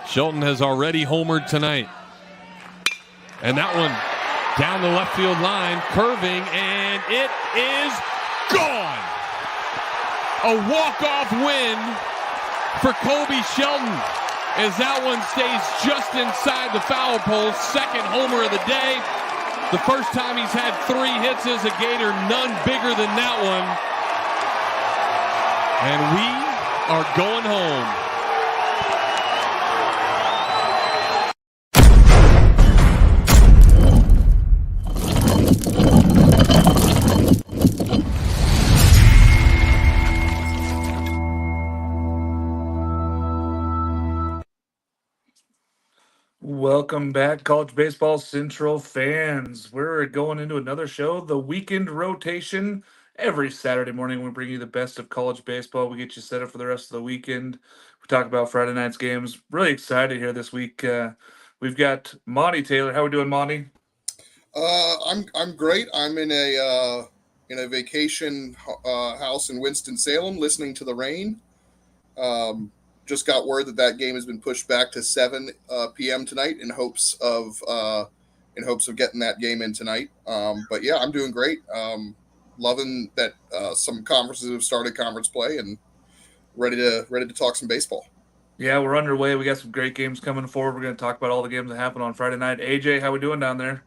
Shelton has already homered tonight. And that one down the left field line, curving, and it is gone. A walk-off win for Kobe Shelton as that one stays just inside the foul pole. Second homer of the day. The first time he's had 3 hits as a Gator, none bigger than that one. And we are going home. Welcome back, College Baseball Central fans. We're going into another show, the Weekend Rotation. Every Saturday morning, we bring you the best of college baseball. We get you set up for the rest of the weekend. We talk about Friday night's games. Really excited here this week. We've got Monty Taylor. How we doing, Monty? I'm great. I'm in a vacation house in Winston-Salem, listening to the rain. Just got word that game has been pushed back to 7 p.m. tonight in hopes of getting that game in tonight. But yeah, I'm doing great. Loving that some conferences have started conference play and ready to talk some baseball. Yeah, we're underway. We got some great games coming forward. We're going to talk about all the games that happen on Friday night. AJ, how we doing down there?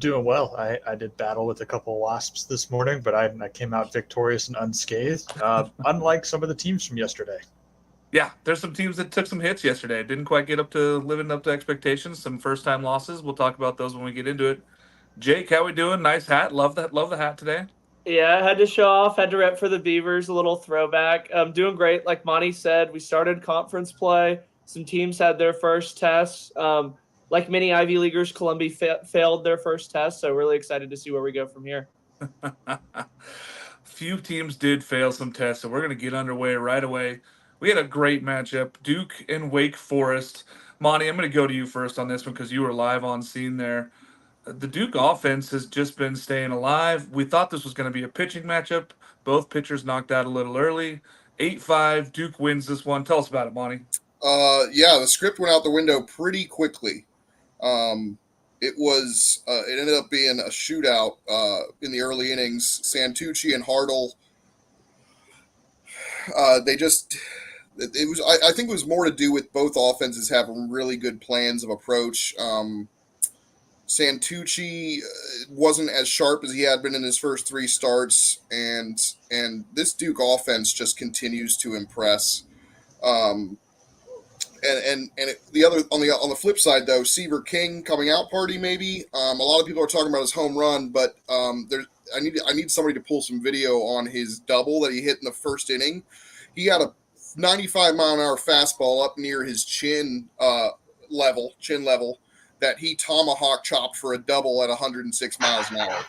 Doing well. I did battle with a couple of wasps this morning, but I came out victorious and unscathed, unlike some of the teams from yesterday. Yeah, there's some teams that took some hits yesterday. Didn't quite get living up to expectations. Some first-time losses. We'll talk about those when we get into it. Jake, how we doing? Nice hat. Love the hat today. Yeah, I had to show off. Had to rep for the Beavers. A little throwback. I'm doing great. Like Monty said, we started conference play. Some teams had their first tests. Like many Ivy Leaguers, Columbia failed their first test. So really excited to see where we go from here. Few teams did fail some tests, so we're going to get underway right away. We had a great matchup, Duke and Wake Forest. Monty, I'm going to go to you first on this one because you were live on scene there. The Duke offense has just been staying alive. We thought this was going to be a pitching matchup. Both pitchers knocked out a little early. 8-5, Duke wins this one. Tell us about it, Monty. Yeah, the script went out the window pretty quickly. It ended up being a shootout in the early innings. Santucci and Hartle, I think it was more to do with both offenses having really good plans of approach. Santucci wasn't as sharp as he had been in his first 3 starts, and this Duke offense just continues to impress. The other on the flip side though, Seaver King coming out party maybe. A lot of people are talking about his home run, but I need somebody to pull some video on his double that he hit in the first inning. He had a 95-mile-an-hour fastball up near his chin level that he tomahawk chopped for a double at 106 miles an hour.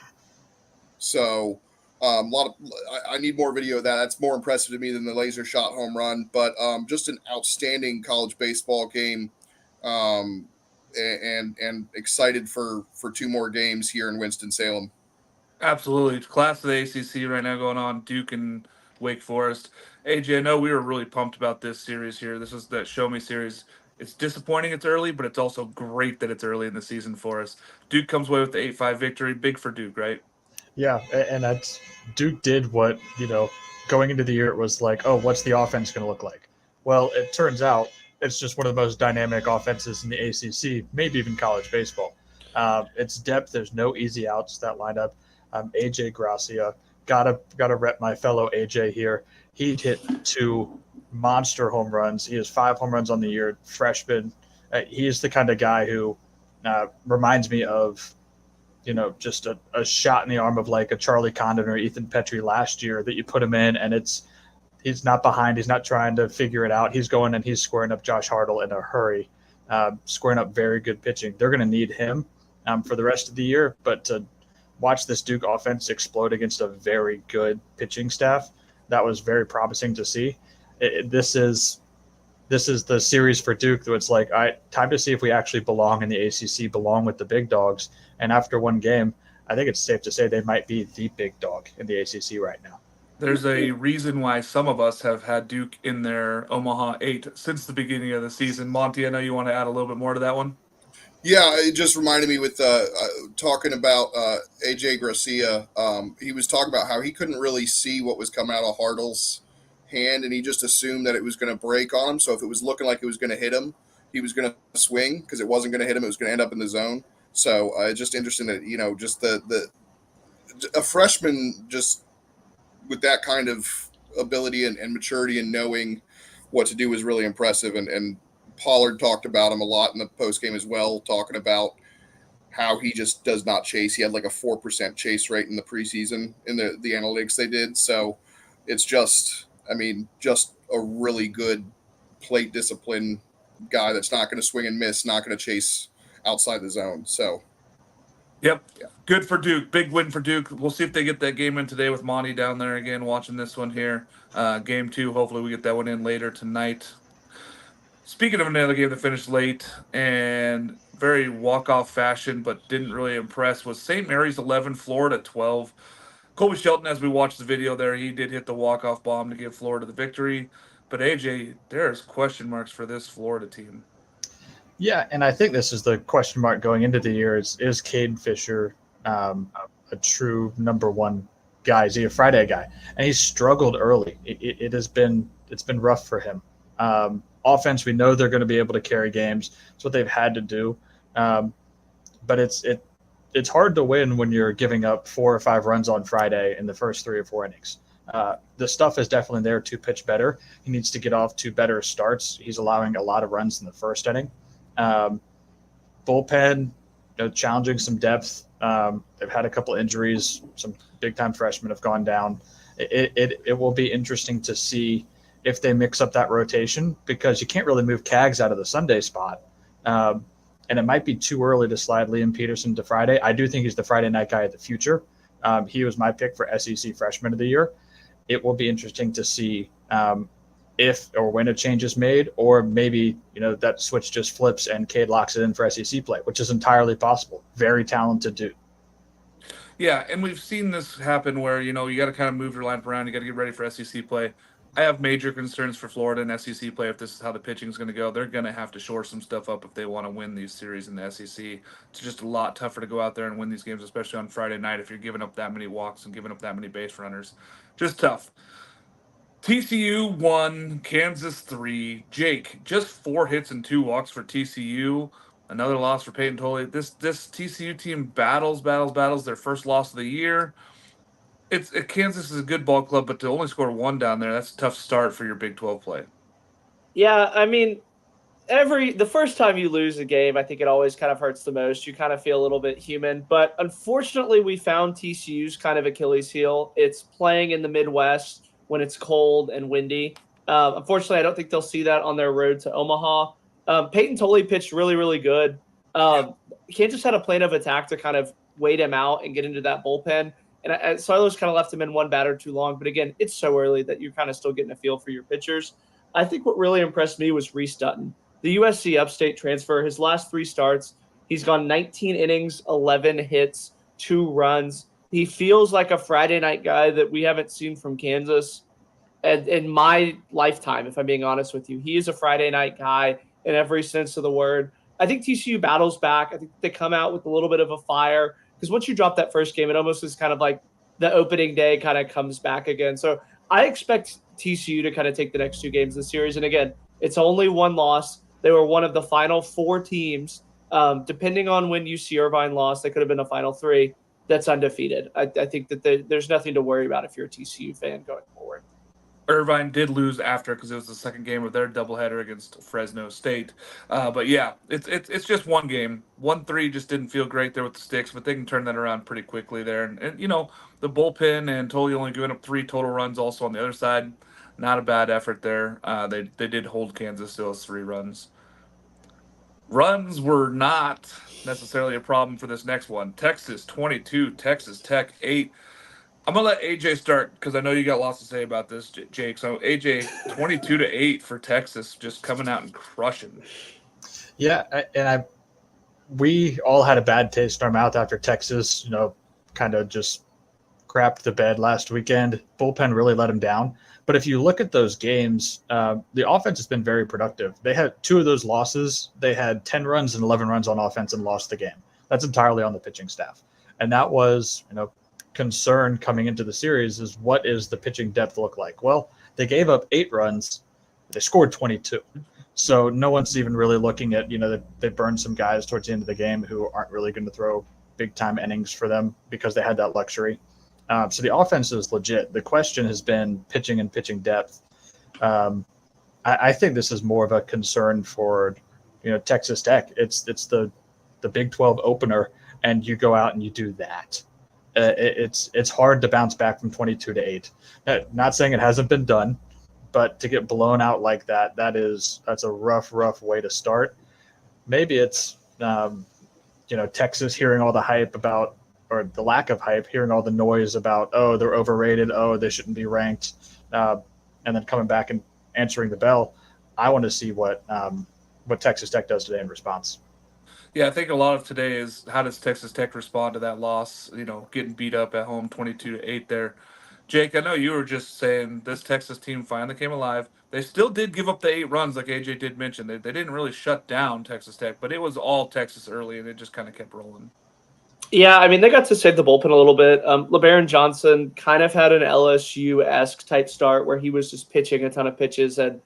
So I need more video of that. That's more impressive to me than the laser shot home run. But just an outstanding college baseball game, and excited for 2 more games here in Winston-Salem. Absolutely. Class of the ACC right now going on, Duke and Wake Forest. AJ, I know we were really pumped about this series here. This is the Show Me series. It's disappointing it's early, but it's also great that it's early in the season for us. Duke comes away with the 8-5 victory. Big for Duke, right? Yeah, and that's Duke did what, going into the year it was like, oh, what's the offense going to look like? Well, it turns out it's just one of the most dynamic offenses in the ACC, maybe even college baseball. It's depth. There's no easy outs, that lineup. AJ Gracia, gotta rep my fellow AJ here. He hit 2 monster home runs. He has 5 home runs on the year, freshman. He is the kind of guy who reminds me of, just a shot in the arm of like a Charlie Condon or Ethan Petrie last year that you put him in and he's not behind. He's not trying to figure it out. He's going and he's squaring up Josh Hartle in a hurry, squaring up very good pitching. They're going to need him for the rest of the year, but to watch this Duke offense explode against a very good pitching staff, that was very promising to see. This is the series for Duke that it's like, all right, time to see if we actually belong in the ACC, belong with the big dogs. And after one game, I think it's safe to say they might be the big dog in the ACC right now. There's a reason why some of us have had Duke in their Omaha 8 since the beginning of the season. Monty, I know you want to add a little bit more to that one. Yeah, it just reminded me with talking about AJ Gracia. He was talking about how he couldn't really see what was coming out of Hartle's hand, and he just assumed that it was going to break on him. So if it was looking like it was going to hit him, he was going to swing because it wasn't going to hit him. It was going to end up in the zone. So it's just interesting that just a freshman just with that kind of ability and maturity and knowing what to do is really impressive. And Pollard talked about him a lot in the post game as well, talking about how he just does not chase. He had like a 4% chase rate in the preseason in the analytics they did. So it's just a really good plate discipline guy that's not going to swing and miss, not going to chase outside the zone. So Yep. Good for Duke. Big win for Duke. We'll see if they get that game in today with Monty down there again watching this one here. Game 2, hopefully we get that one in later tonight. Speaking of another game that finished late and very walk-off fashion but didn't really impress was St. Mary's 11, Florida 12. Colby Shelton, as we watched the video there, he did hit the walk-off bomb to give Florida the victory. But AJ, there's question marks for this Florida team. Yeah, and I think this is the question mark going into the year is Caden Fisher a true number one guy? Is he a Friday guy? And he's struggled early. It's been rough for him. Offense, we know they're going to be able to carry games. It's what they've had to do. But it's hard to win when you're giving up 4 or 5 runs on Friday in the first 3 or 4 innings. The stuff is definitely there to pitch better. He needs to get off to better starts. He's allowing a lot of runs in the first inning. Bullpen, challenging some depth. They've had a couple injuries. Some big-time freshmen have gone down. It will be interesting to see if they mix up that rotation because you can't really move Cags out of the Sunday spot. And it might be too early to slide Liam Peterson to Friday. I do think he's the Friday night guy of the future. He was my pick for SEC Freshman of the Year. It will be interesting to see if or when a change is made, or maybe that switch just flips and Cade locks it in for SEC play, which is entirely possible. Very talented dude. Yeah, and we've seen this happen where you got to kind of move your lineup around. You got to get ready for SEC play. I have major concerns for Florida and SEC play if this is how the pitching is going to go. They're going to have to shore some stuff up if they want to win these series in the SEC. It's just a lot tougher to go out there and win these games, especially on Friday night if you're giving up that many walks and giving up that many base runners. Just tough. TCU 1, Kansas 3. Jake, just 4 hits and 2 walks for TCU. Another loss for Peyton Tolley. This TCU team battles their first loss of the year. Kansas is a good ball club, but to only score 1 down there, that's a tough start for your Big 12 play. Yeah, I mean, the first time you lose a game, I think it always kind of hurts the most. You kind of feel a little bit human. But unfortunately, we found TCU's kind of Achilles heel. It's playing in the Midwest when it's cold and windy. Unfortunately, I don't think they'll see that on their road to Omaha. Peyton Tolley pitched really, really good. Kansas had a plan of attack to kind of wait him out and get into that bullpen. And Silos kind of left him in one batter too long. But again, it's so early that you're kind of still getting a feel for your pitchers. I think what really impressed me was Reese Dutton, the USC upstate transfer. His last 3 starts, he's gone 19 innings, 11 hits, 2 runs. He feels like a Friday night guy that we haven't seen from Kansas in my lifetime, if I'm being honest with you. He is a Friday night guy in every sense of the word. I think TCU battles back. I think they come out with a little bit of a fire. Because once you drop that first game, it almost is kind of like the opening day kind of comes back again. So I expect TCU to kind of take the next 2 games of the series. And again, it's only 1 loss. They were one of the final 4 teams. Depending on when UC Irvine lost, they could have been a final 3 that's undefeated. I think that there's nothing to worry about if you're a TCU fan going forward. Irvine did lose after because it was the second game of their doubleheader against Fresno State. But yeah, it's just 1 game. 1-3 just didn't feel great there with the sticks, but they can turn that around pretty quickly there. And the bullpen and Tolley only giving up 3 total runs also on the other side. Not a bad effort there. They did hold Kansas to those 3 runs. Runs were not necessarily a problem for this next one. Texas 22, Texas Tech 8. I'm going to let AJ start because I know you got lots to say about this, Jake. So, AJ, 22-8 for Texas, just coming out and crushing. Yeah, we all had a bad taste in our mouth after Texas, kind of just crapped the bed last weekend. Bullpen really let him down. But if you look at those games, the offense has been very productive. They had 2 of those losses. They had 10 runs and 11 runs on offense and lost the game. That's entirely on the pitching staff. And that was, concern coming into the series is what is the pitching depth look like? Well, they gave up 8 runs. They scored 22. So no one's even really looking at, they burned some guys towards the end of the game who aren't really going to throw big time innings for them because they had that luxury. So the offense is legit. The question has been pitching and pitching depth. I think this is more of a concern for, Texas Tech. It's the Big 12 opener, and you go out and you do that. It's hard to bounce back from 22 to 8. Not saying it hasn't been done, but to get blown out like that's a rough way to start. Maybe it's Texas hearing all the hype about, or the lack of hype, hearing all the noise about, oh, they're overrated, oh, they shouldn't be ranked, and then coming back and answering the bell. I want to see what Texas Tech does today in response. Yeah, I think a lot of today is how does Texas Tech respond to that loss, getting beat up at home 22-8 there. Jake, I know you were just saying this Texas team finally came alive. They still did give up the 8 runs, like AJ did mention. They didn't really shut down Texas Tech, but it was all Texas early, and it just kind of kept rolling. Yeah, I mean, they got to save the bullpen a little bit. LeBaron Johnson kind of had an LSU-esque type start where he was just pitching a ton of pitches, and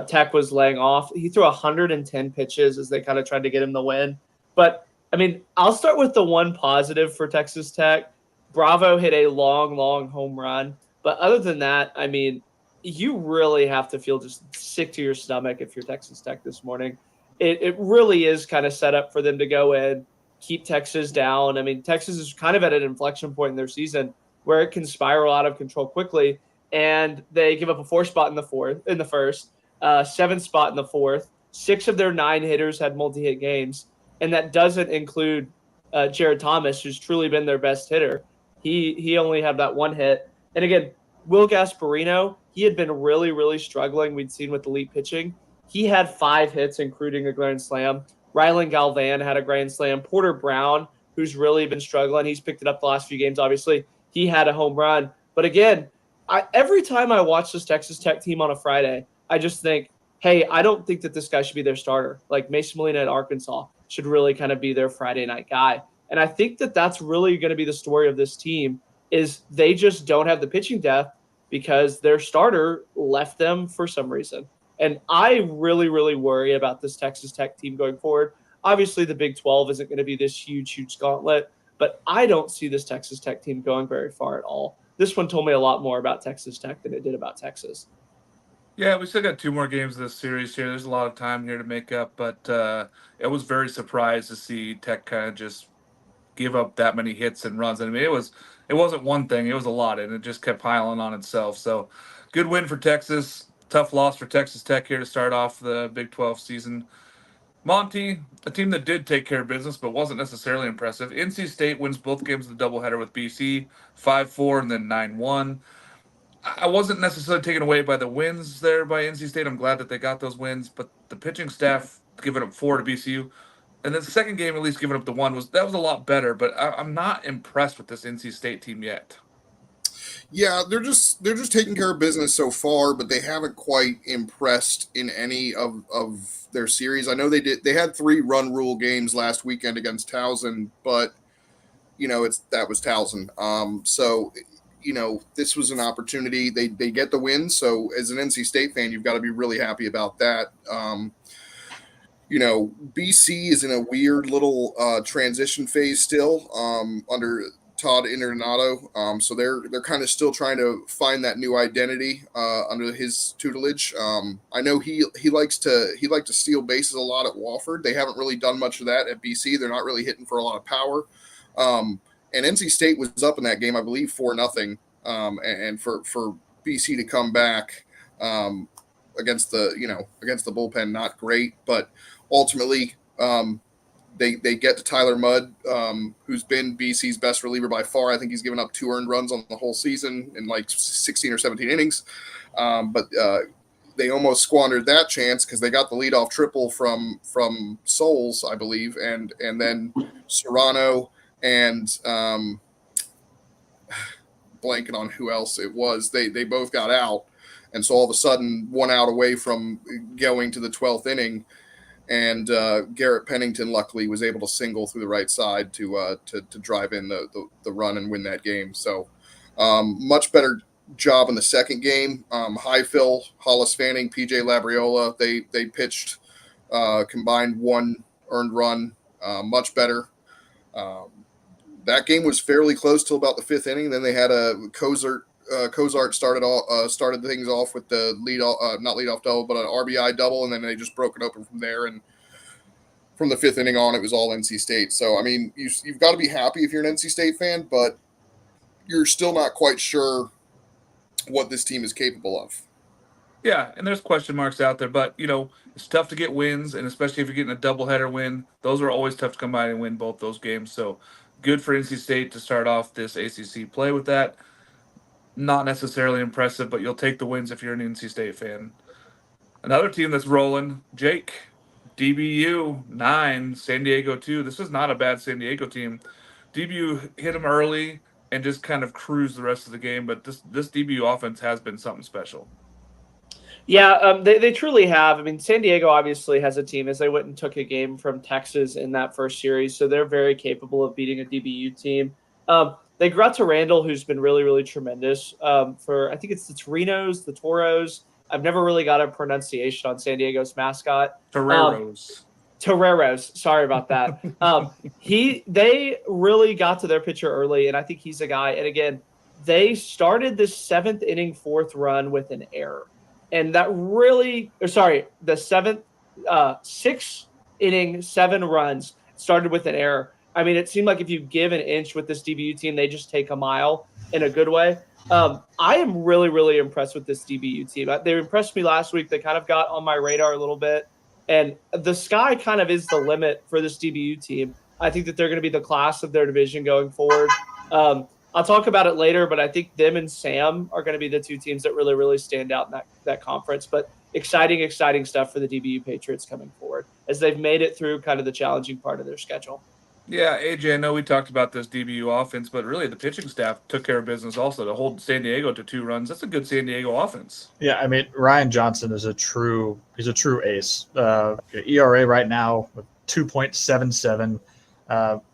Tech was laying off. He threw 110 pitches as they kind of tried to get him the win. But, I mean, I'll start with the one positive for Texas Tech. Bravo hit a long home run. But other than that, I mean, you really have to feel just sick to your stomach if you're Texas Tech this morning. It really is kind of set up for them to go in, keep Texas down. I mean, Texas is kind of at an inflection point in their season where it can spiral out of control quickly. And they give up a 4 spot in the first, 7 spot in the fourth. 6 of their 9 hitters had multi-hit games. And that doesn't include Jared Thomas, who's truly been their best hitter. He only had that 1 hit. And again, Will Gasparino, he had been really struggling. We'd seen with elite pitching. He had 5 hits, including a grand slam. Rylan Galvan had a grand slam. Porter Brown, who's really been struggling, he's picked it up the last few games, obviously. He had a home run. But again, every time I watch this Texas Tech team on a Friday, I just think, hey, I don't think that this guy should be their starter. Like Mason Molina at Arkansas should really kind of be their Friday night guy. And I think that that's really going to be the story of this team is they just don't have the pitching depth because their starter left them for some reason. And I really worry about this Texas Tech team going forward. Obviously, the Big 12 isn't going to be this huge gauntlet, but I don't see this Texas Tech team going very far at all. This one told me a lot more about Texas Tech than it did about Texas. Yeah, we still got 2 more games of this series here. There's a lot of time here to make up, but I was very surprised to see Tech kind of just give up that many hits and runs. I mean, it wasn't one thing; it was a lot, and it just kept piling on itself. So, good win for Texas. Tough loss for Texas Tech here to start off the Big 12 season. Monty, a team that did take care of business but wasn't necessarily impressive. NC State wins both games of the doubleheader with BC, 5-4 and then 9-1. I wasn't necessarily taken away by the wins there by NC State. I'm glad that they got those wins, but the pitching staff giving up 4 to BCU, and then the second game at least giving up the 1 was a lot better. But I'm not impressed with this NC State team yet. Yeah, they're just taking care of business so far, but they haven't quite impressed in any of their series. I know they had 3 run rule games last weekend against Towson, but that was Towson. So this was an opportunity. They get the win. So as an NC State fan, you've got to be really happy about that. BC is in a weird little transition phase still under Todd Interdonato. So they're kind of still trying to find that new identity under his tutelage. I know he likes to steal bases a lot at Wofford. They haven't really done much of that at BC. They're not really hitting for a lot of power. And NC State was up in that game, I believe, 4-0. And for BC to come back against the bullpen, not great, but ultimately they get to Tyler Mudd, who's been BC's best reliever by far. I think he's given up 2 earned runs on the whole season in like 16 or 17 innings. But they almost squandered that chance because they got the leadoff triple from Souls, I believe, and then Serrano and blanking on who else it was. They both got out, and so all of a sudden, 1 out away from going to the 12th inning, and Garrett Pennington luckily was able to single through the right side to drive in the run and win that game. So much better job in the second game. Highfill, Hollis Fanning, PJ Labriola, they pitched combined 1 earned run, much better. That game was fairly close till about the 5th inning. Then they had a Cozart started things off with the not leadoff double, but an RBI double, and then they just broke it open from there. And from the 5th inning on, it was all NC State. So I mean, you've got to be happy if you're an NC State fan, but you're still not quite sure what this team is capable of. Yeah, and there's question marks out there, but it's tough to get wins, and especially if you're getting a doubleheader win, those are always tough to come by and win both those games. So good for NC State to start off this ACC play with that. Not necessarily impressive, but you'll take the wins if you're an NC State fan. Another team that's rolling, Jake, DBU 9, San Diego 2. This is not a bad San Diego team. DBU hit them early and just kind of cruised the rest of the game, but this DBU offense has been something special. Yeah, they truly have. I mean, San Diego obviously has a team, as they went and took a game from Texas in that first series, so they're very capable of beating a DBU team. They got to Randall, who's been really, really tremendous for, I think it's the Toros. I've never really got a pronunciation on San Diego's mascot. Toreros. Sorry about that. They really got to their pitcher early, and I think he's a guy. And again, they started this 7th inning, 4th run with an error. And that really, the 6th inning, 7 runs started with an error. I mean, it seemed like if you give an inch with this DBU team, they just take a mile in a good way. I am really, really impressed with this DBU team. They impressed me last week. They kind of got on my radar a little bit. And the sky kind of is the limit for this DBU team. I think that they're going to be the class of their division going forward. I'll talk about it later, but I think them and Sam are going to be the 2 teams that really, really stand out in that conference. But exciting stuff for the DBU Patriots coming forward as they've made it through kind of the challenging part of their schedule. Yeah, AJ, I know we talked about this DBU offense, but really the pitching staff took care of business also to hold San Diego to 2 runs. That's a good San Diego offense. Yeah, I mean, Ryan Johnson is a true ace. ERA right now, 2.77,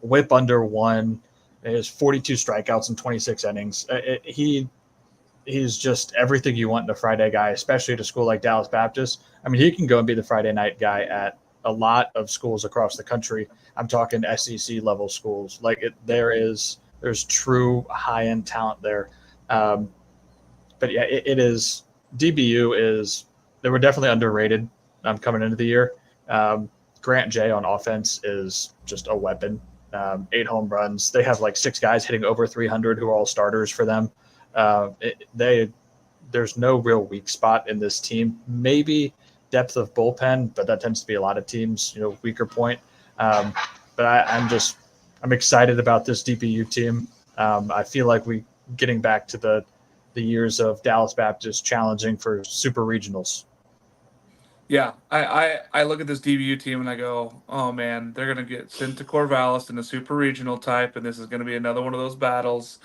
whip under 1. He has 42 strikeouts in 26 innings. He's just everything you want in a Friday guy, especially at a school like Dallas Baptist. I mean, he can go and be the Friday night guy at a lot of schools across the country. I'm talking SEC level schools. There's true high end talent there. But yeah, it is. DBU is. They were definitely underrated coming into the year. Grant J on offense is just a weapon. 8 home runs. They have 6 guys hitting over 300 who are all starters for them. There's no real weak spot in this team. Maybe depth of bullpen, but that tends to be a lot of teams, weaker point. But I'm excited about this DBU team. I feel like we getting back to the years of Dallas Baptist challenging for super regionals. Yeah, I look at this DBU team and I go, oh man, they're going to get sent to Corvallis in a super regional type, and this is going to be another one of those battles.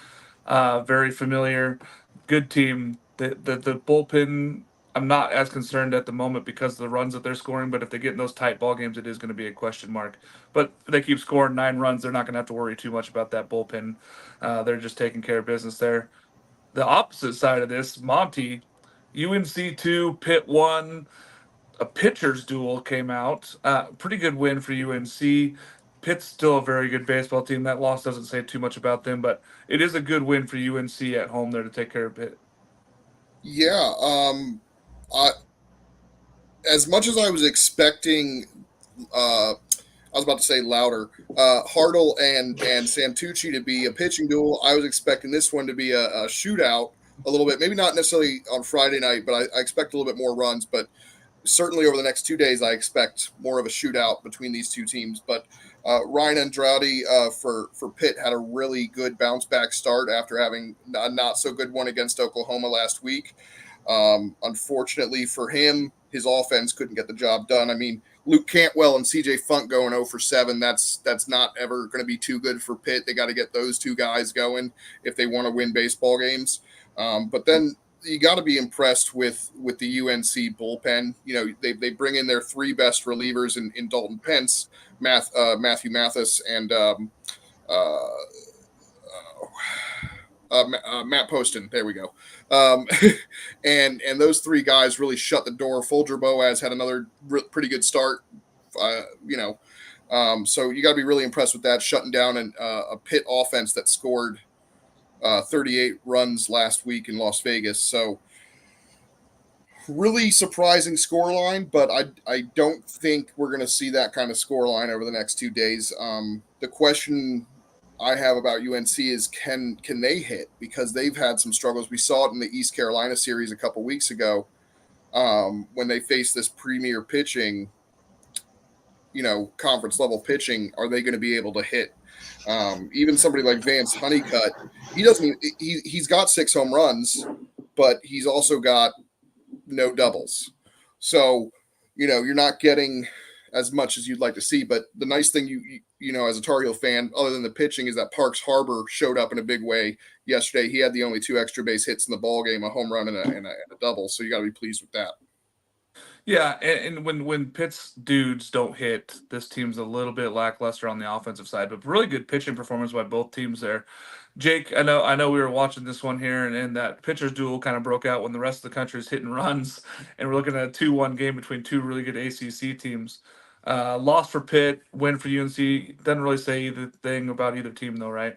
Very familiar, good team. The bullpen, I'm not as concerned at the moment because of the runs that they're scoring, but if they get in those tight ball games, it is going to be a question mark. But if they keep scoring 9 runs, they're not going to have to worry too much about that bullpen. They're just taking care of business there. The opposite side of this, Monty, UNC 2, Pitt 1. A pitcher's duel came out. Pretty good win for UNC. Pitt's still a very good baseball team. That loss doesn't say too much about them, but it is a good win for UNC at home there to take care of Pitt. Yeah. As much as I was expecting, I was about to say louder, Hartle and Santucci to be a pitching duel, I was expecting this one to be a shootout a little bit. Maybe not necessarily on Friday night, but I expect a little bit more runs. But certainly over the next 2 days, I expect more of a shootout between these 2 teams. But Ryan Andrade for Pitt had a really good bounce back start after having a not so good one against Oklahoma last week. Unfortunately for him, his offense couldn't get the job done. I mean, Luke Cantwell and CJ Funk going 0 for 7. That's not ever going to be too good for Pitt. They got to get those two guys going if they want to win baseball games. But then you got to be impressed with the UNC bullpen. You know, they bring in their 3 best relievers in Dalton Pence, Matthew Mathis, and Matt Poston. There we go. And those 3 guys really shut the door. Folger Boaz had another pretty good start. So you got to be really impressed with that, shutting down a Pitt offense that scored 38 runs last week in Las Vegas. So really surprising scoreline, but I don't think we're going to see that kind of scoreline over the next 2 days. The question I have about UNC is can they hit, because they've had some struggles. We saw it in the East Carolina series a couple weeks ago when they faced this premier pitching, conference level pitching. Are they going to be able to hit? Even somebody like Vance Honeycutt, he's got 6 home runs, but he's also got no doubles. So, you're not getting as much as you'd like to see. But the nice thing, as a Tar Heel fan, other than the pitching, is that Parks Harbor showed up in a big way yesterday. He had the only 2 extra base hits in the ball game, a home run and a double. So you got to be pleased with that. Yeah, and when Pitt's dudes don't hit, this team's a little bit lackluster on the offensive side, but really good pitching performance by both teams there. Jake, I know we were watching this one here, and that pitcher's duel kind of broke out when the rest of the country is hitting runs, and we're looking at a 2-1 game between 2 really good ACC teams. Loss for Pitt, win for UNC. Doesn't really say either thing about either team, though, right?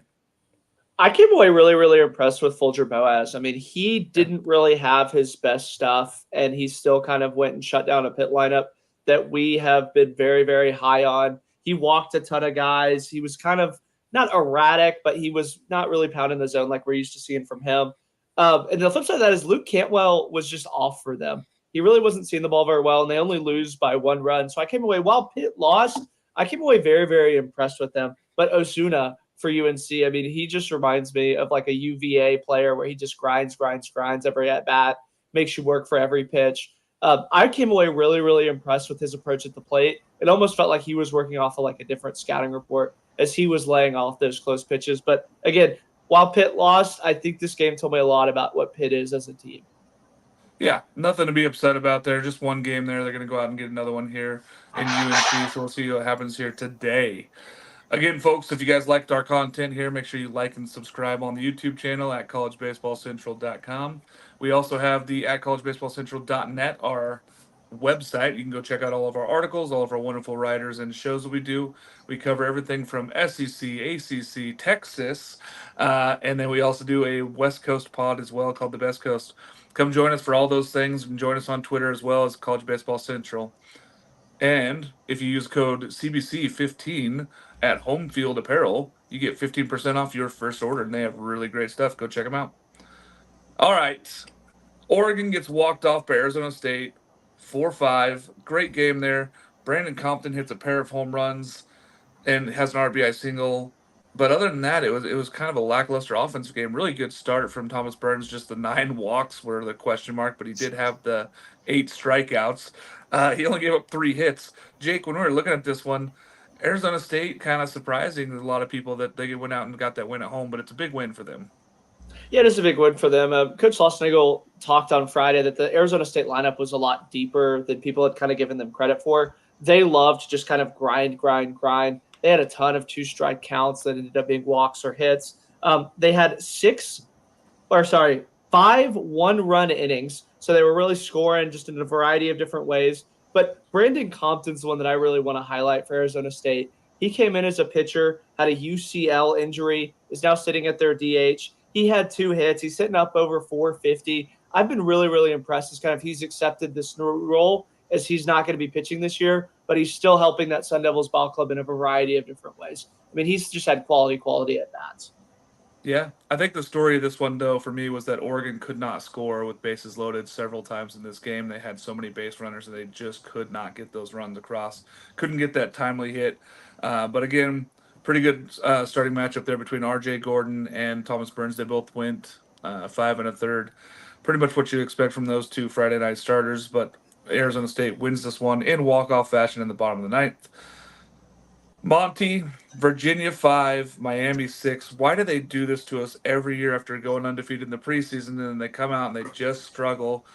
I came away really, really impressed with Folger Boaz. I mean, he didn't really have his best stuff, and he still kind of went and shut down a Pitt lineup that we have been very, very high on. He walked a ton of guys. He was kind of not erratic, but he was not really pounding the zone like we're used to seeing from him. And the flip side of that is Luke Cantwell was just off for them. He really wasn't seeing the ball very well, and they only lose by 1 run. So I came away, while Pitt lost, I came away very, very impressed with them. But Osuna for UNC, I mean, he just reminds me of like a UVA player where he just grinds every at bat, makes you work for every pitch. I came away really, really impressed with his approach at the plate. It almost felt like he was working off of like a different scouting report as he was laying off those close pitches. But again, while Pitt lost, I think this game told me a lot about what Pitt is as a team. Yeah, nothing to be upset about there. Just one game there. They're going to go out and get another one here in UNC, so we'll see what happens here today. Again, folks, if you guys liked our content here, make sure you like and subscribe on the YouTube channel at collegebaseballcentral.com. We also have the at collegebaseballcentral.net, our website. You can go check out all of our articles, all of our wonderful writers and shows that we do. We cover everything from SEC, ACC, Texas, and then we also do a West Coast pod as well called The Best Coast. Come join us for all those things, and join us on Twitter as well as College Baseball Central. And if you use code CBC15 at Home Field Apparel, you get 15% off your first order, and they have really great stuff. Go check them out. All right. Oregon gets walked off by Arizona State, 4-5. Great game there. Brandon Compton hits a pair of home runs and has an RBI single. But other than that, it was kind of a lackluster offensive game. Really good start from Thomas Burns. Just the 9 walks were the question mark, but he did have the 8 strikeouts. He only gave up 3 hits. Jake, when we were looking at this one, Arizona State kind of surprising to a lot of people that they went out and got that win at home, but it's a big win for them. Yeah, it is a big win for them. Coach Lossnagel talked on Friday that the Arizona State lineup was a lot deeper than people had kind of given them credit for. They loved to just kind of grind. They had a ton of 2-strike counts that ended up being walks or hits. They had 5 one-run innings, so they were really scoring just in a variety of different ways. But Brandon Compton's the one that I really want to highlight for Arizona State. He came in as a pitcher, had a UCL injury, is now sitting at their DH. He had 2 hits. He's sitting up over 450. I've been really, really impressed as he's accepted this new role, as he's not going to be pitching this year, but he's still helping that Sun Devils ball club in a variety of different ways. I mean, he's just had quality at bats. Yeah, I think the story of this one, though, for me was that Oregon could not score with bases loaded several times in this game. They had so many base runners, and they just could not get those runs across. Couldn't get that timely hit. But again, pretty good starting matchup there between R.J. Gordon and Thomas Burns. They both went 5 1/3. Pretty much what you expect from those 2 Friday night starters. But Arizona State wins this one in walk-off fashion in the bottom of the ninth. Monty, Virginia 5, Miami 6. Why do they do this to us every year after going undefeated in the preseason, and then they come out and they just struggle?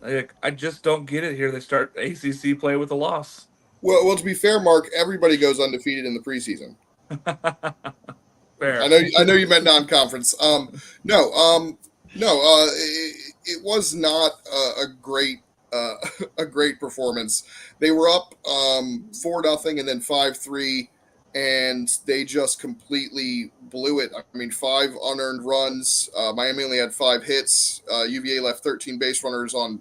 Like, I just don't get it here. They start ACC play with a loss. Well, to be fair, Mark, everybody goes undefeated in the preseason. Fair. I know you meant non-conference. No. It was not a great a great performance. They were up 4-0 and then 5-3, and they just completely blew it. I mean, 5 unearned runs. Miami only had 5 hits. UVA left 13 base runners on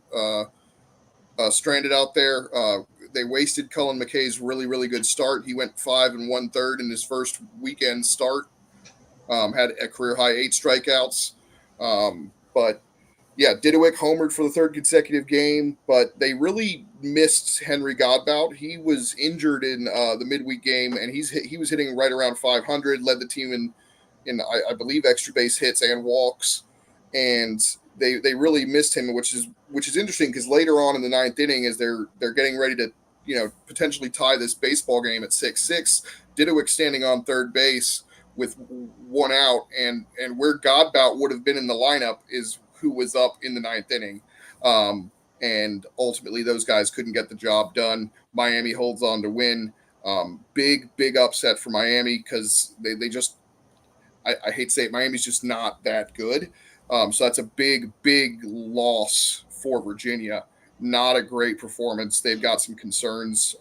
stranded out there. They wasted Cullen McKay's really good start. He went 5 1/3 in his first weekend start. Had a career high 8 strikeouts. But yeah, Didowick homered for the 3rd consecutive game, but they really missed Henry Godbout. He was injured in the midweek game, and he was hitting right around 500, led the team in I believe extra base hits and walks, and they really missed him, which is interesting because later on in the 9th inning, as they're getting ready to potentially tie this baseball game at 6-6, Didowick standing on third base with 1 out, and where Godbout would have been in the lineup is who was up in the 9th inning. And ultimately those guys couldn't get the job done. Miami holds on to win. Big upset for Miami because they just, I hate to say it, Miami's just not that good. So that's a big loss for Virginia. Not a great performance. They've got some concerns.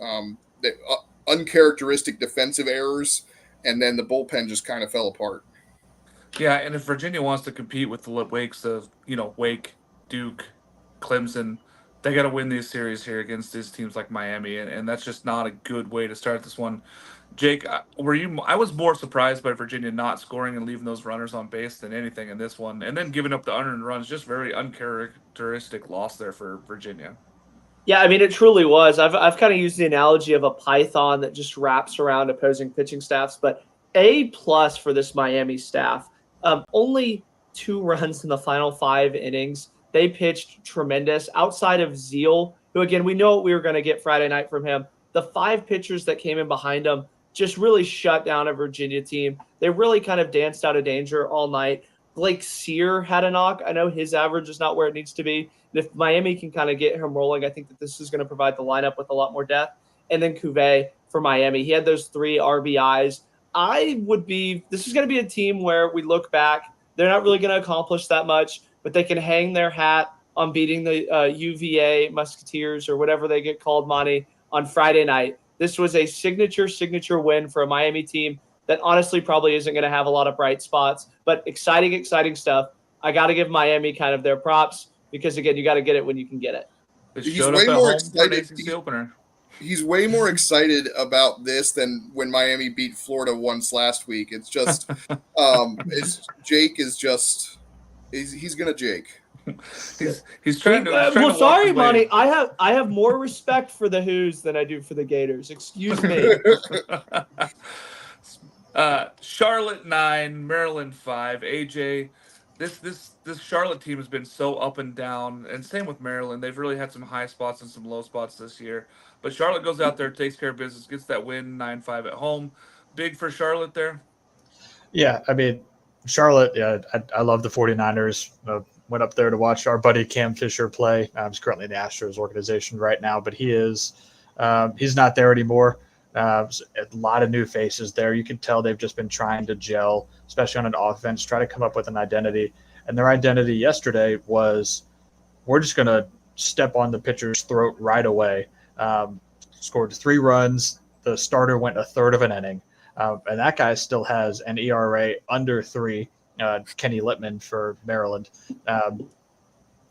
Uncharacteristic defensive errors, and then the bullpen just kind of fell apart. Yeah, and if Virginia wants to compete with the Wakes of, Wake, Duke, Clemson, they got to win these series here against these teams like Miami, and that's just not a good way to start this one. Jake, I was more surprised by Virginia not scoring and leaving those runners on base than anything in this one, and then giving up the unearned runs. Just very uncharacteristic loss there for Virginia. Yeah, I mean, it truly was. I've kind of used the analogy of a python that just wraps around opposing pitching staffs, but A+ for this Miami staff. Only 2 runs in the final 5 innings. They pitched tremendous. Outside of Zeal, who, again, we know what we were going to get Friday night from him, the 5 pitchers that came in behind him just really shut down a Virginia team. They really kind of danced out of danger all night. Blake Sear had a knock. I know his average is not where it needs to be. And if Miami can kind of get him rolling, I think that this is going to provide the lineup with a lot more depth. And then Cuvée for Miami. He had those 3 RBIs. This is going to be a team where we look back, they're not really going to accomplish that much, but they can hang their hat on beating the UVA Musketeers or whatever they get called, Monty, on Friday night. This was a signature win for a Miami team that honestly probably isn't going to have a lot of bright spots, but exciting stuff. I got to give Miami kind of their props because, again, you got to get it when you can get it. He's way more excited. Opener. He's way more excited about this than when Miami beat Florida once last week. It's just, Jake is just, he's gonna Jake. He's trying to. Sorry, Monty. I have more respect for the Who's than I do for the Gators. Excuse me. Charlotte 9, Maryland 5. AJ, this Charlotte team has been so up and down, and same with Maryland. They've really had some high spots and some low spots this year. But Charlotte goes out there, takes care of business, gets that win 9-5 at home. Big for Charlotte there. Yeah, I mean, Charlotte, yeah, I love the 49ers. Went up there to watch our buddy Cam Fisher play. He's currently in the Astros organization right now, but he's not there anymore. A lot of new faces there. You can tell they've just been trying to gel, especially on an offense, try to come up with an identity. And their identity yesterday was, we're just going to step on the pitcher's throat right away. Scored 3 runs. The starter went a third of an inning. And that guy still has an ERA under 3, Kenny Littman for Maryland.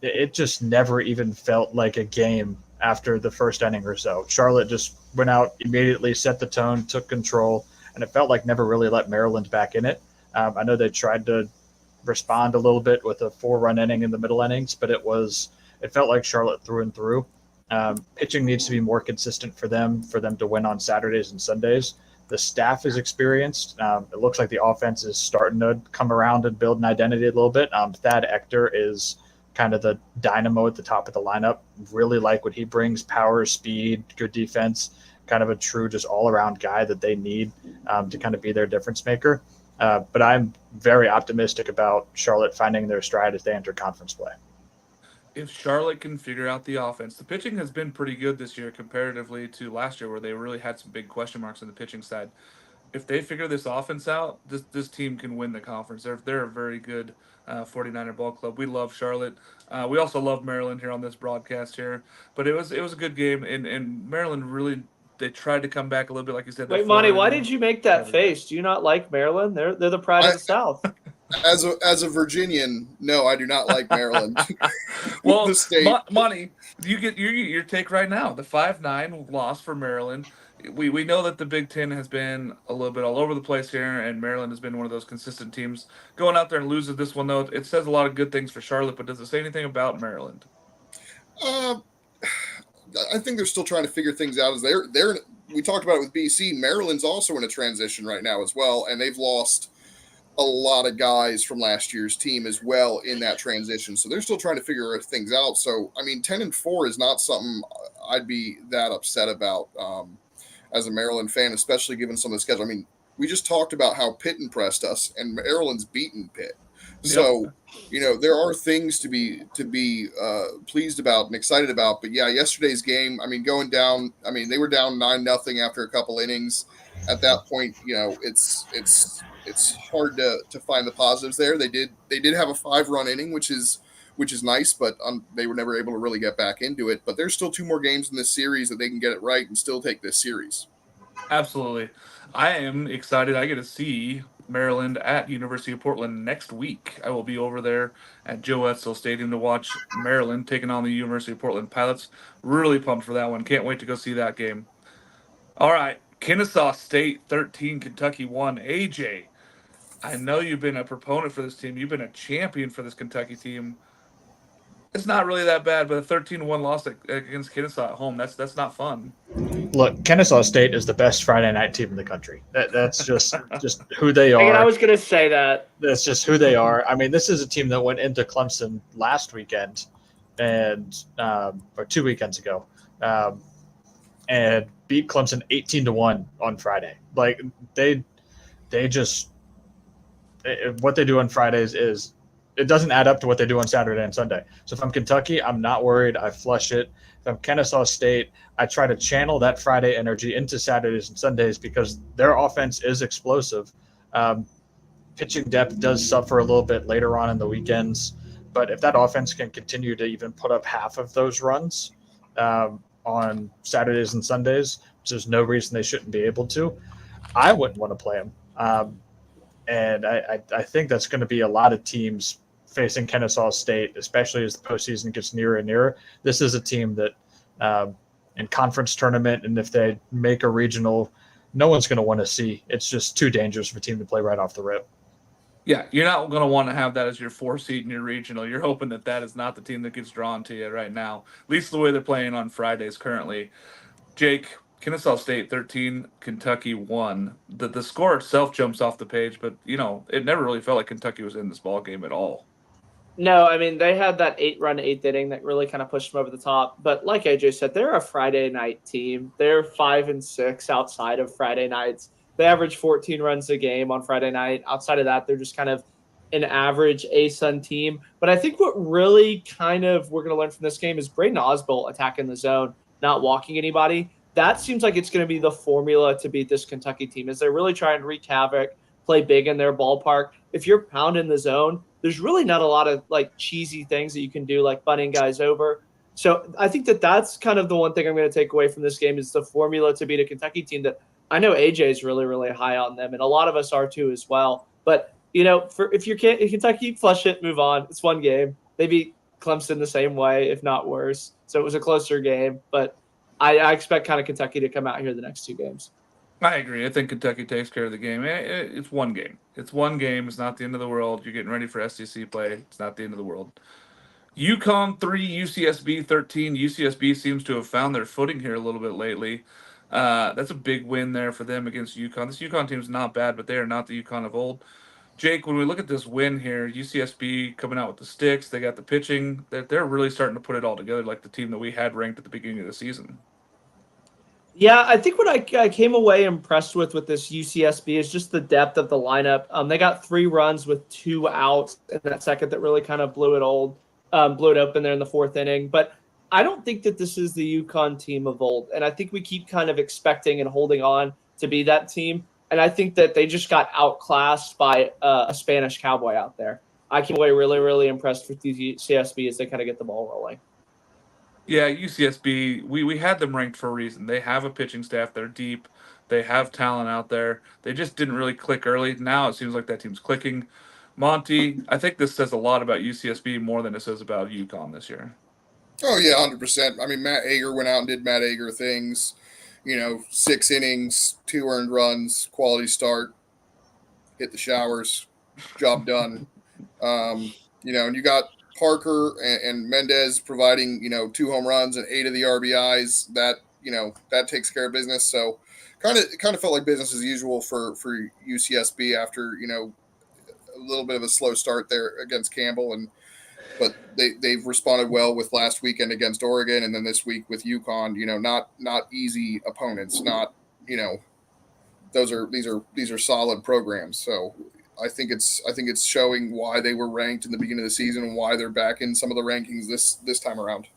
It just never even felt like a game after the first inning or so. Charlotte just went out, immediately set the tone, took control, and it felt like never really let Maryland back in it. I know they tried to respond a little bit with a 4-run inning in the middle innings, but it felt like Charlotte through and through. Pitching needs to be more consistent for them to win on Saturdays and Sundays. The staff is experienced. It looks like the offense is starting to come around and build an identity a little bit. Thad Ector is kind of the dynamo at the top of the lineup. Really like what he brings: power, speed, good defense, kind of a true just all-around guy that they need to kind of be their difference maker. But I'm very optimistic about Charlotte finding their stride as they enter conference play. If Charlotte can figure out the offense, the pitching has been pretty good this year comparatively to last year, where they really had some big question marks on the pitching side. If they figure this offense out, this team can win the conference. They're a very good 49er ball club. We love Charlotte. We also love Maryland here on this broadcast here. But it was a good game, and Maryland really, they tried to come back a little bit, like you said. Wait, Monty, why did you make that face? Do you not like Maryland? They're the pride of the South. As a Virginian, no, I do not like Maryland. Well, the state. Monty, you get your take right now. The 5-9 loss for Maryland. We know that the Big Ten has been a little bit all over the place here, and Maryland has been one of those consistent teams. Going out there and losing this one, though, it says a lot of good things for Charlotte, but does it say anything about Maryland? I think they're still trying to figure things out. As they're we talked about it with BC. Maryland's also in a transition right now as well, and they've lost a lot of guys from last year's team as well in that transition. So they're still trying to figure things out. So, I mean, 10-4 is not something I'd be that upset about as a Maryland fan, especially given some of the schedule. I mean, we just talked about how Pitt impressed us, and Maryland's beaten Pitt. So, there are things to be pleased about and excited about. But yeah, yesterday's game, I mean, going down, I mean, they were down 9-0 after a couple innings. At that point, it's hard to find the positives there. They did have a 5-run inning, which is nice, but they were never able to really get back into it. But there's still 2 more games in this series that they can get it right and still take this series. Absolutely. I am excited. I get to see Maryland at University of Portland next week. I will be over there at Joe Etzel Stadium to watch Maryland taking on the University of Portland Pilots. Really pumped for that one. Can't wait to go see that game. All right. Kennesaw State 13, Kentucky 1. AJ, I know you've been a proponent for this team. You've been a champion for this Kentucky team. It's not really that bad, but a 13-1 loss against Kennesaw at home, that's not fun. Look, Kennesaw State is the best Friday night team in the country. That's just who they are. I was going to say that. That's just who they are. I mean, this is a team that went into Clemson last weekend or 2 weekends ago, and beat Clemson 18-1 on Friday. Like they just what they do on Fridays is it doesn't add up to what they do on Saturday and Sunday. So if I'm Kentucky, I'm not worried. I flush it. If I'm Kennesaw State, I try to channel that Friday energy into Saturdays and Sundays because their offense is explosive. Pitching depth does suffer a little bit later on in the weekends, but if that offense can continue to even put up half of those runs on Saturdays and Sundays, which there's no reason they shouldn't be able to, I wouldn't want to play them. And I think that's going to be a lot of teams facing Kennesaw State, especially as the postseason gets nearer and nearer. This is a team that in conference tournament, and if they make a regional, no one's going to want to see. It's just too dangerous for a team to play right off the rip. Yeah, you're not going to want to have that as your 4 seed in your regional. You're hoping that is not the team that gets drawn to you right now, at least the way they're playing on Fridays currently. Jake, Kennesaw State 13, Kentucky 1. The score itself jumps off the page, but, it never really felt like Kentucky was in this ball game at all. No, I mean, they had that 8-run 8th inning that really kind of pushed them over the top. But like AJ said, they're a Friday night team. They're 5-6 outside of Friday nights. They average 14 runs a game on Friday night. Outside of that, they're just kind of an average ASUN team. But I think what really kind of we're going to learn from this game is Braden Osbolt attacking the zone, not walking anybody. That seems like it's going to be the formula to beat this Kentucky team, is they're really trying to wreak havoc, play big in their ballpark. If you're pounding the zone, there's really not a lot of cheesy things that you can do, like bunting guys over. So I think that's kind of the one thing I'm going to take away from this game is the formula to beat a Kentucky team that I know AJ is really, really high on them, and a lot of us are too as well. But, if you're Kentucky, flush it, move on. It's one game. They beat Clemson the same way, if not worse. So it was a closer game, but I expect kind of Kentucky to come out here the next 2 games. I agree. I think Kentucky takes care of the game. It's one game. It's one game. It's not the end of the world. You're getting ready for SEC play. It's not the end of the world. UConn 3, UCSB 13. UCSB seems to have found their footing here a little bit lately. That's a big win there for them against UConn. This UConn team's not bad, but they are not the UConn of old. Jake, when we look at this win here, UCSB coming out with the sticks, they got the pitching. They're really starting to put it all together like the team that we had ranked at the beginning of the season. Yeah, I think what I came away impressed with this UCSB is just the depth of the lineup. They got 3 runs with 2 outs in that second that really kind of blew it open there in the 4th inning. But I don't think that this is the UConn team of old, and I think we keep kind of expecting and holding on to be that team. And I think that they just got outclassed by a Spanish cowboy out there. I came away really, really impressed with the UCSB as they kind of get the ball rolling. Yeah, UCSB, we had them ranked for a reason. They have a pitching staff. They're deep. They have talent out there. They just didn't really click early. Now it seems like that team's clicking. Monty, I think this says a lot about UCSB more than it says about UConn this year. Oh yeah, 100%. I mean, Matt Ager went out and did Matt Ager things. 6 innings, 2 earned runs, quality start, hit the showers, job done. And you got Parker and Mendez providing 2 home runs and 8 of the RBIs. That takes care of business. So kind of felt like business as usual for UCSB after a little bit of a slow start there against Campbell, but they've responded well with last weekend against Oregon, and then this week with UConn. Not easy opponents. Not these are solid programs. So I think it's showing why they were ranked in the beginning of the season and why they're back in some of the rankings this time around.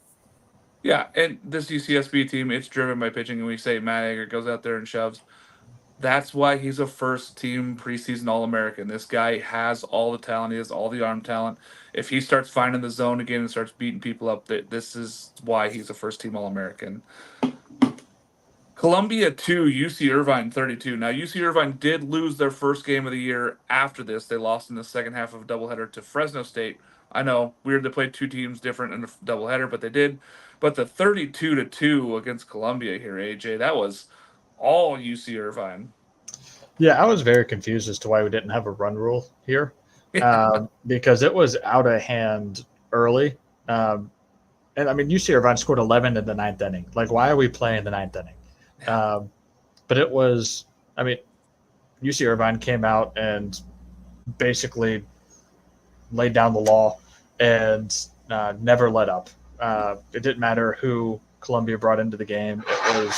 Yeah, and this UCSB team, it's driven by pitching, and we say Matt Ager goes out there and shoves. That's why he's a first-team preseason All-American. This guy has all the talent. He has all the arm talent. If he starts finding the zone again and starts beating people up, this is why he's a first-team All-American. Columbia 2, UC Irvine 32. Now, UC Irvine did lose their first game of the year after this. They lost in the second half of a doubleheader to Fresno State. I know, weird to play 2 teams different in a doubleheader, but they did. But the 32-2 against Columbia here, AJ, that was all UC Irvine. Yeah, I was very confused as to why we didn't have a run rule here, because it was out of hand early. And I mean, UC Irvine scored 11 in the 9th inning. Like, why are we playing the 9th inning? But it was, I mean, UC Irvine came out and basically laid down the law and never let up. It didn't matter who Columbia brought into the game. It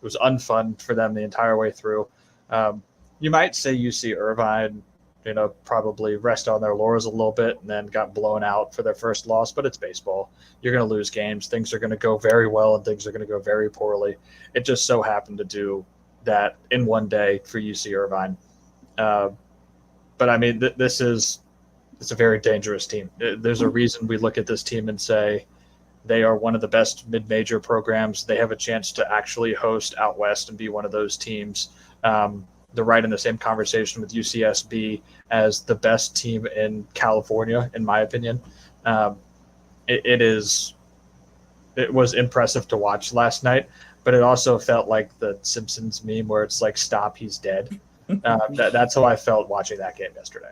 was unfun for them the entire way through. You might say UC Irvine, probably rest on their laurels a little bit and then got blown out for their first loss, but it's baseball. You're going to lose games. Things are going to go very well and things are going to go very poorly. It just so happened to do that in one day for UC Irvine. But I mean, it's a very dangerous team. There's a reason we look at this team and say they are one of the best mid-major programs. They have a chance to actually host out west and be one of those teams. They're right in the same conversation with UCSB as the best team in California, in my opinion. It was impressive to watch last night, but it also felt like the Simpsons meme where it's like, stop, he's dead. That's how I felt watching that game yesterday.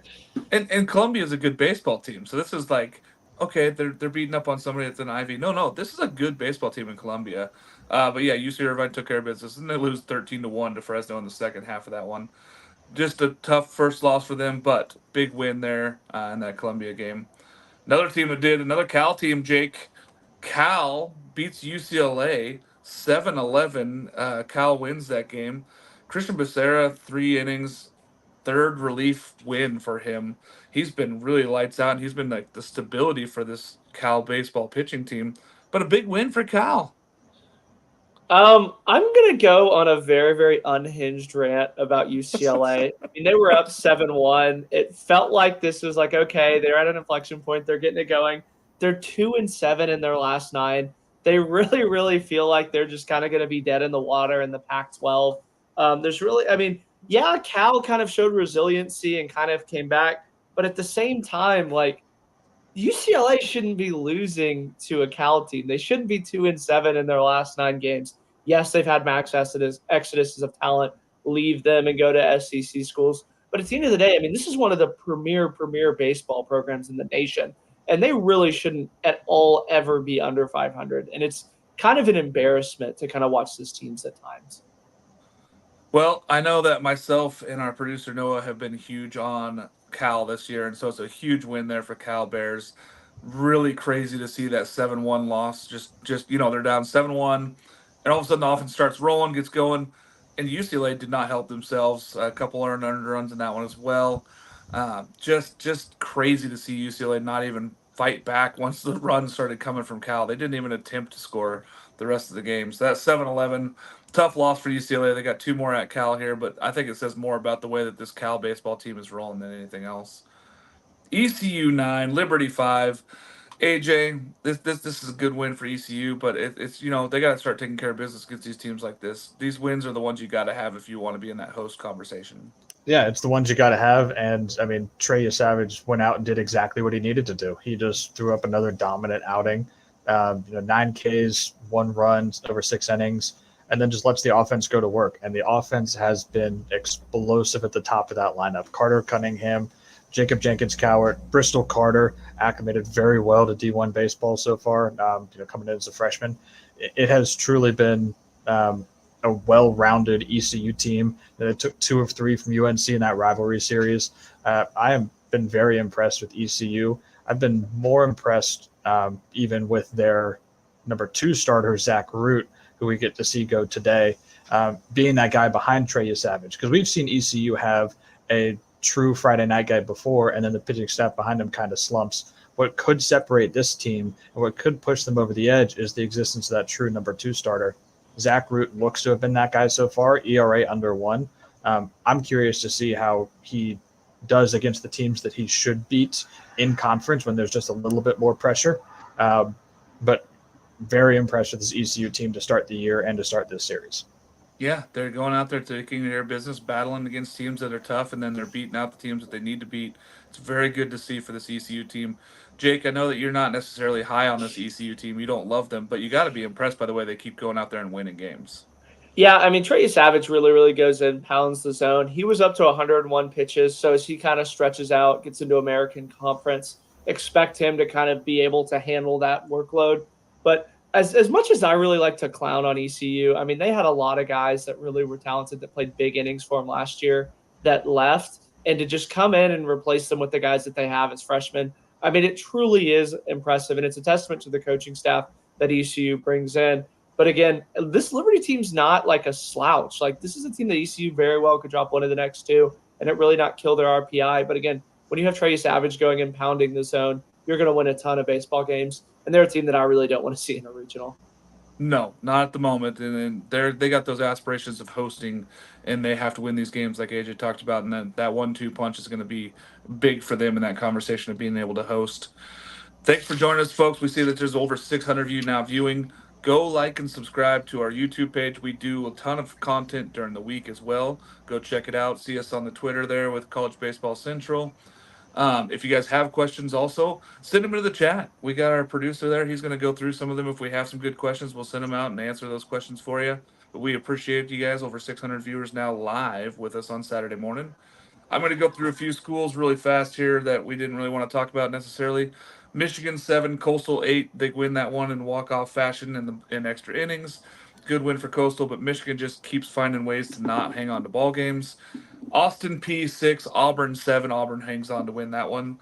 And Columbia is a good baseball team. So this is like, okay, they're beating up on somebody that's an Ivy. No, this is a good baseball team in Columbia. But yeah, UC Irvine took care of business, and they lose 13-1 to Fresno in the second half of that one. Just a tough first loss for them, but big win there in that Columbia game. Another team that did, another Cal team, Jake. Cal beats UCLA 7-11. Cal wins that game. Christian Becerra, 3 innings, 3rd relief win for him. He's been really lights out, and he's been like the stability for this Cal baseball pitching team. But a big win for Cal. I'm gonna go on a very, very unhinged rant about UCLA. I mean, they were up 7-1. It felt like this was like, okay, they're at an inflection point. They're getting it going. They're 2-7 in their last 9. They really, really feel like they're just kind of going to be dead in the water in the Pac-12. Yeah, Cal kind of showed resiliency and kind of came back, but at the same time, like, UCLA shouldn't be losing to a Cal team. They shouldn't be 2-7 in their last 9 games. Yes, they've had max exoduses of talent leave them and go to SEC schools. But at the end of the day, I mean, this is one of the premier baseball programs in the nation. And they really shouldn't at all ever be under 500. And it's kind of an embarrassment to kind of watch these teams at times. Well, I know that myself and our producer Noah have been huge on Cal this year, and so it's a huge win there for Cal Bears. Really crazy to see that 7-1 loss. Just they're down 7-1, and all of a sudden the offense starts rolling, gets going, and UCLA did not help themselves. A couple earned underruns in that one as well. Just crazy to see UCLA not even fight back once the run started coming from Cal. They didn't even attempt to score the rest of the game. So that's 7-11. Tough loss for UCLA. They got 2 more at Cal here, but I think it says more about the way that this Cal baseball team is rolling than anything else. ECU 9, Liberty 5. AJ, this is a good win for ECU, but it's they got to start taking care of business against these teams like this. These wins are the ones you got to have if you want to be in that host conversation. Yeah, it's the ones you got to have. And I mean, Trey Savage went out and did exactly what he needed to do. He just threw up another dominant outing. 9 Ks, 1 run over 6 innings, and then just lets the offense go to work. And the offense has been explosive at the top of that lineup. Carter Cunningham, Jacob Jenkins-Cowart, Bristol Carter, acclimated very well to D1 baseball so far, coming in as a freshman. It has truly been a well-rounded ECU team. It took 2 of 3 from UNC in that rivalry series. I have been very impressed with ECU. I've been more impressed even with their number 2 starter, Zach Root, who we get to see go today, being that guy behind Trey Savage. Because we've seen ECU have a true Friday night guy before, and then the pitching staff behind him kind of slumps. What could separate this team and what could push them over the edge is the existence of that true number 2 starter. Zach Root looks to have been that guy so far, ERA under 1. I'm curious to see how he does against the teams that he should beat in conference when there's just a little bit more pressure. But very impressed with this ECU team to start the year and to start this series. Yeah, they're going out there taking their business, battling against teams that are tough, and then they're beating out the teams that they need to beat. It's very good to see for this ECU team. Jake, I know that you're not necessarily high on this ECU team. You don't love them, but you got to be impressed by the way they keep going out there and winning games. Yeah, I mean, Trey Savage really goes in, pounds the zone. He was up to 101 pitches, so as he kind of stretches out, gets into American Conference, expect him to kind of be able to handle that workload. But as much as I really like to clown on ECU, I mean, they had a lot of guys that really were talented that played big innings for them last year that left, and to just come in and replace them with the guys that they have as freshmen, I mean, it truly is impressive, and it's a testament to the coaching staff that ECU brings in. But again, this Liberty team's not like a slouch. Like, this is a team that ECU very well could drop one of the next 2 and it really not kill their RPI. But again, when you have Trey Savage going and pounding the zone, you're going to win a ton of baseball games. And they're a team that I really don't want to see in a regional. No, not at the moment. And they got those aspirations of hosting, and they have to win these games like AJ talked about. And then that 1-2 punch is going to be big for them in that conversation of being able to host. Thanks for joining us, folks. We see that there's over 600 of you now viewing. Go like and subscribe to our YouTube page. We do a ton of content during the week as well. Go check it out. See us on the Twitter there with College Baseball Central. If you guys have questions also, send them into the chat. We got our producer there. He's going to go through some of them. If we have some good questions, we'll send them out and answer those questions for you. But we appreciate you guys. Over 600 viewers now live with us on Saturday morning. I'm going to go through a few schools really fast here that we didn't really want to talk about necessarily. Michigan 7, Coastal 8. They win that one in walk-off fashion in extra innings. Good win for Coastal, but Michigan just keeps finding ways to not hang on to ball games. Austin P 6, Auburn 7. Auburn hangs on to win that one.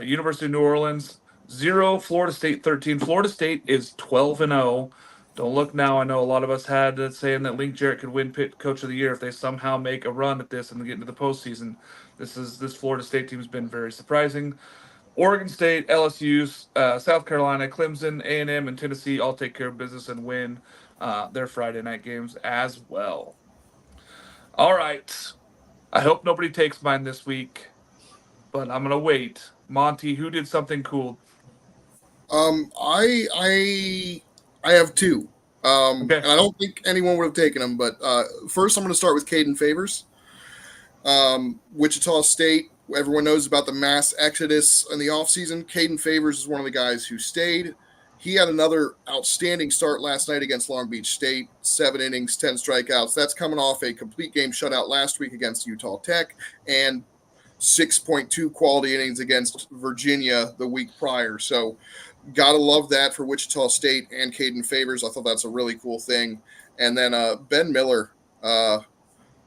University of New Orleans 0, Florida State 13. Florida State is 12-0. Don't look now. I know a lot of us had saying that Link Jarrett could win Coach of the Year if they somehow make a run at this and get into the postseason. This Florida State team has been very surprising. Oregon State, LSU, South Carolina, Clemson, A&M, and Tennessee all take care of business and win their Friday night games as well. All right. I hope nobody takes mine this week, but I'm gonna wait. Monty, who did something cool? I have 2. Okay. And I don't think anyone would have taken them. But first, I'm going to start with Caden Favors. Wichita State. Everyone knows about the mass exodus in the offseason. Caden Favors is one of the guys who stayed. He had another outstanding start last night against Long Beach State. 7 innings, 10 strikeouts. That's coming off a complete game shutout last week against Utah Tech and 6.2 quality innings against Virginia the week prior. So gotta love that for Wichita State and Caden Favors. I thought that's a really cool thing. And then Ben Miller,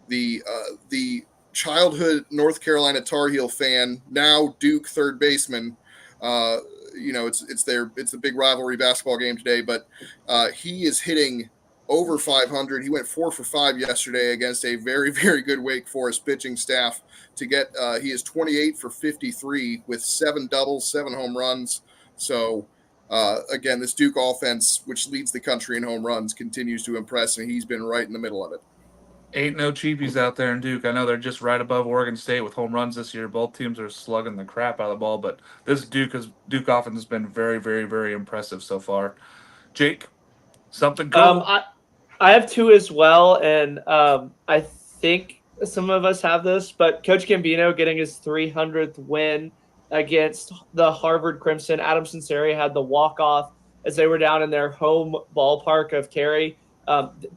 the childhood North Carolina Tar Heel fan, now Duke third baseman. It's the big rivalry basketball game today, but he is hitting over 500. He went 4 for 5 yesterday against a very, very good Wake Forest pitching staff. He is 28 for 53 with 7 doubles, 7 home runs. So again, this Duke offense, which leads the country in home runs, continues to impress, and he's been right in the middle of it. Ain't no cheapies out there in Duke. I know they're just right above Oregon State with home runs this year. Both teams are slugging the crap out of the ball, but this Duke offense has been very, very, very impressive so far. Jake, something cool? I have 2 as well, and I think some of us have this, but Coach Gambino getting his 300th win against the Harvard Crimson. Adam Sinceri had the walk-off as they were down in their home ballpark of Cary.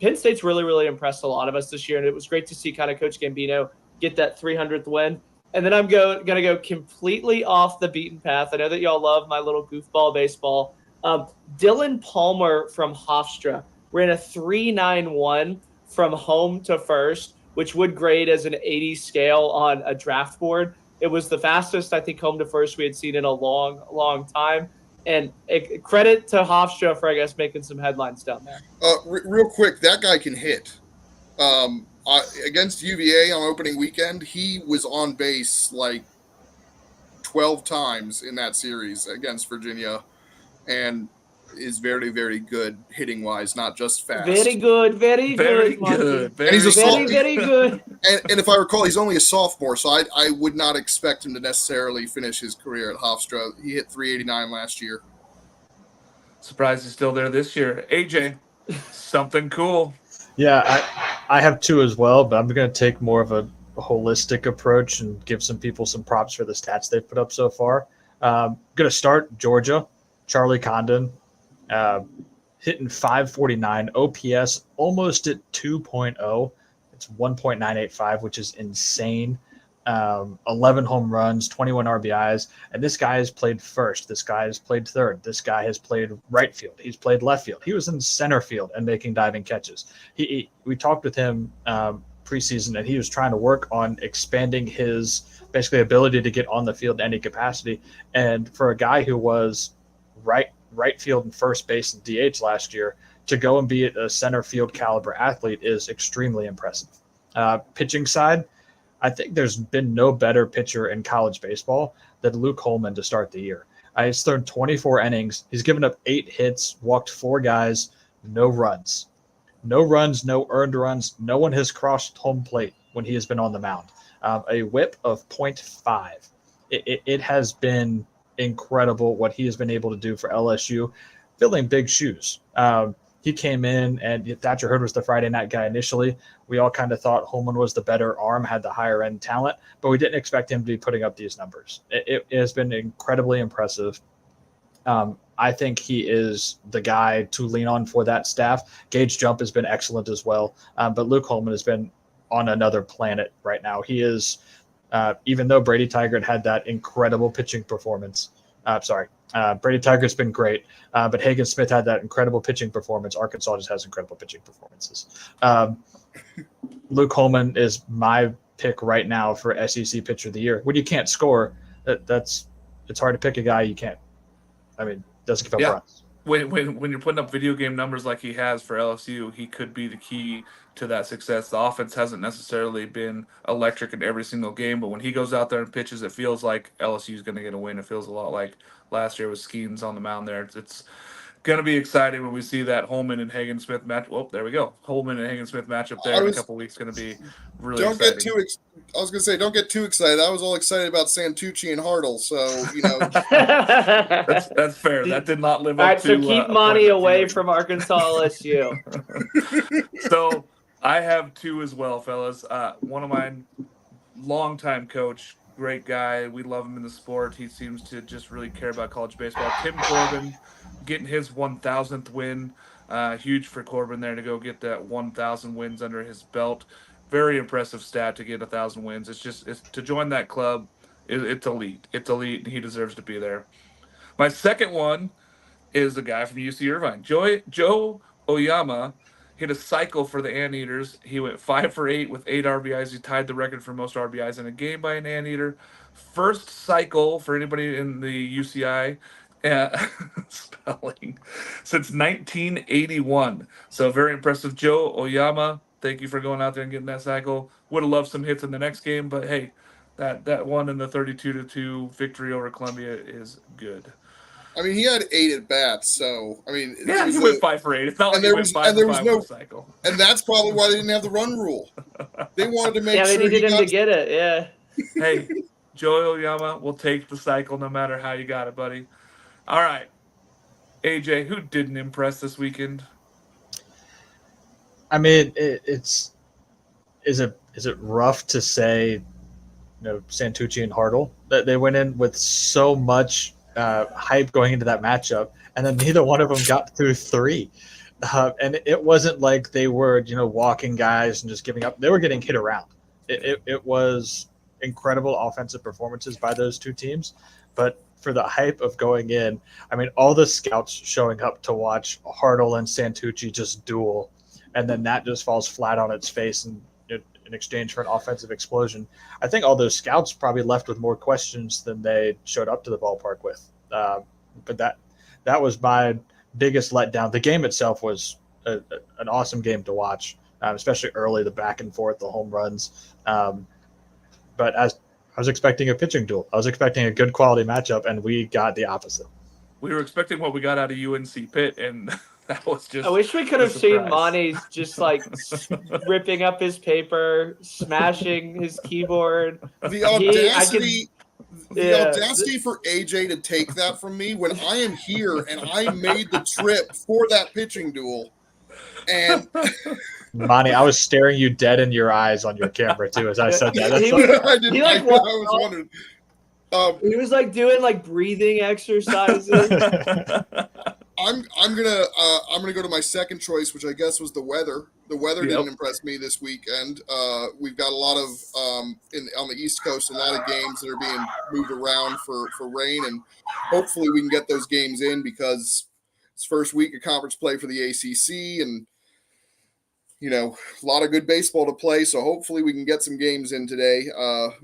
Penn State's really, really impressed a lot of us this year, and it was great to see kind of Coach Gambino get that 300th win. And then I'm going to go completely off the beaten path. I know that y'all love my little goofball baseball. Dylan Palmer from Hofstra ran a 3.91 from home to first, which would grade as an 80 scale on a draft board. It was the fastest, I think, home to first we had seen in a long, long time. And credit to Hofstra for, I guess, making some headlines down there. Real quick, that guy can hit. Against UVA on opening weekend, he was on base like 12 times in that series against Virginia, and is very, very good hitting wise, not just fast. Very good, very good. And he's a very, very good. And if I recall, he's only a sophomore, so I would not expect him to necessarily finish his career at Hofstra. He hit 389 last year. Surprised he's still there this year. AJ, something cool. Yeah, I have 2 as well, but I'm going to take more of a holistic approach and give some people some props for the stats they've put up so far. Going to start Georgia, Charlie Condon, hitting 549, OPS almost at 2.0. It's 1.985, which is insane. 11 home runs, 21 RBIs, and this guy has played first. This guy has played third. This guy has played right field. He's played left field. He was in center field and making diving catches. We talked with him preseason, and he was trying to work on expanding his basically ability to get on the field in any capacity. And for a guy who was right field and first base and DH last year, to go and be a center field caliber athlete is extremely impressive. Pitching side, I think there's been no better pitcher in college baseball than Luke Holman to start the year. He's thrown 24 innings. He's given up 8 hits, walked 4 guys, no runs. No runs, no earned runs. No one has crossed home plate when he has been on the mound. A whip of 0.5. It has been incredible what he has been able to do for LSU, filling big shoes. He came in, and Thatcher Hood was the Friday night guy initially. We all kind of thought Holman was the better arm, had the higher-end talent, but we didn't expect him to be putting up these numbers. It has been incredibly impressive. I think he is the guy to lean on for that staff. Gage Jump has been excellent as well, but Luke Holman has been on another planet right now. He is, even though Brady Tygart had that incredible pitching performance, Brady Tiger's been great, but Hagen Smith had that incredible pitching performance. Arkansas just has incredible pitching performances. Luke Holman is my pick right now for SEC Pitcher of the Year. When you can't score, it's hard to pick a guy you can't. I mean, doesn't give up runs. When you're putting up video game numbers like he has for LSU, he could be the key to that success. The offense hasn't necessarily been electric in every single game, but when he goes out there and pitches, it feels like LSU is going to get a win. It feels a lot like last year with Skeens on the mound there. It's going to be exciting when we see that Holman and Hagen Smith match. Oh, there we go. Holman and Hagen Smith matchup there in a couple weeks. Going to be really exciting. I was going to say, don't get too excited. I was all excited about Santucci and Hartle, so, That's fair. That did not live up to... All right, so keep Monty away from Arkansas LSU. So I have 2 as well, fellas. One of mine, longtime coach, great guy. We love him in the sport. He seems to just really care about college baseball. Tim Corbin getting his 1,000th win. Huge for Corbin there to go get that 1,000 wins under his belt. Very impressive stat to get 1,000 wins. It's to join that club. It's elite. It's elite, and he deserves to be there. My second one is the guy from UC Irvine, Joe Oyama, hit a cycle for the Anteaters. He went 5 for 8 with 8 RBIs. He tied the record for most RBIs in a game by an Anteater. First cycle for anybody in the UCI spelling since 1981. So very impressive. Joe Oyama, thank you for going out there and getting that cycle. Would have loved some hits in the next game, but hey, that one in the 32-2 victory over Columbia is good. I mean, he had 8 at bats, so I mean, Yeah, he went 5 for 8. It's not like he went 5 for 5 with a cycle. And that's probably why they didn't have the run rule. They wanted to make Yeah, sure they needed him to get it. Yeah. Hey, Joey Oyama will take the cycle no matter how you got it, buddy. All right. AJ, who didn't impress this weekend? I mean, is it rough to say, Santucci and Hartle, that they went in with so much hype going into that matchup, and then neither one of them got through 3. And it wasn't like they were, walking guys and just giving up. They were getting hit around. It was incredible offensive performances by those two teams. But for the hype of going in, I mean, all the scouts showing up to watch Hartle and Santucci just duel, and then that just falls flat on its face in exchange for an offensive explosion. I think all those scouts probably left with more questions than they showed up to the ballpark with. But that was my biggest letdown. The game itself was an awesome game to watch, especially early, the back and forth, the home runs. But as I was expecting a pitching duel, I was expecting a good quality matchup, and we got the opposite. We were expecting what we got out of UNC Pitt, and that was just. I wish we could have seen Monty just like ripping up his paper, smashing his keyboard. The audacity. The audacity for AJ to take that from me when I am here and I made the trip for that pitching duel. And Monty, I was staring you dead in your eyes on your camera too as I said that. I was wondering. He was like doing like breathing exercises. I'm gonna go to my second choice, which I guess was the weather. The weather didn't impress me this weekend. We've got a lot of on the East Coast, a lot of games that are being moved around for rain, and hopefully we can get those games in because it's first week of conference play for the ACC, and a lot of good baseball to play. So hopefully we can get some games in today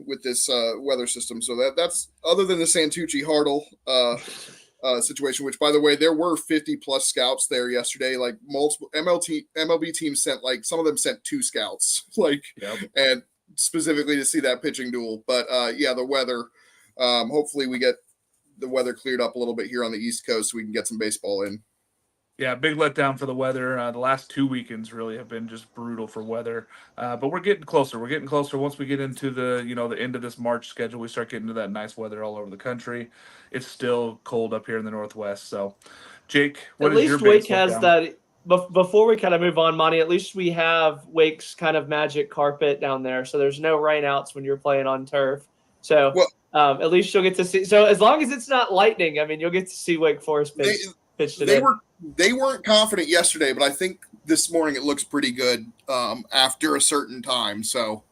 with this weather system. So that's other than the Santucci Hartle situation, which by the way, there were 50 plus scouts there yesterday. Like multiple MLB teams sent, like some of them sent 2 scouts, and specifically to see that pitching duel. But the weather. Hopefully we get the weather cleared up a little bit here on the East Coast so we can get some baseball in. Yeah, big letdown for the weather. The last 2 weekends really have been just brutal for weather. But we're getting closer. We're getting closer. Once we get into the end of this March schedule, we start getting to that nice weather all over the country. It's still cold up here in the Northwest. So, Jake, what is your biggest letdown? At least Wake has that. Before we kind of move on, Monty, at least we have Wake's kind of magic carpet down there. So there's no rainouts when you're playing on turf. So at least you'll get to see. So as long as it's not lightning, I mean, you'll get to see Wake Forest pitch today. They weren't confident yesterday, but I think this morning it looks pretty good after a certain time. So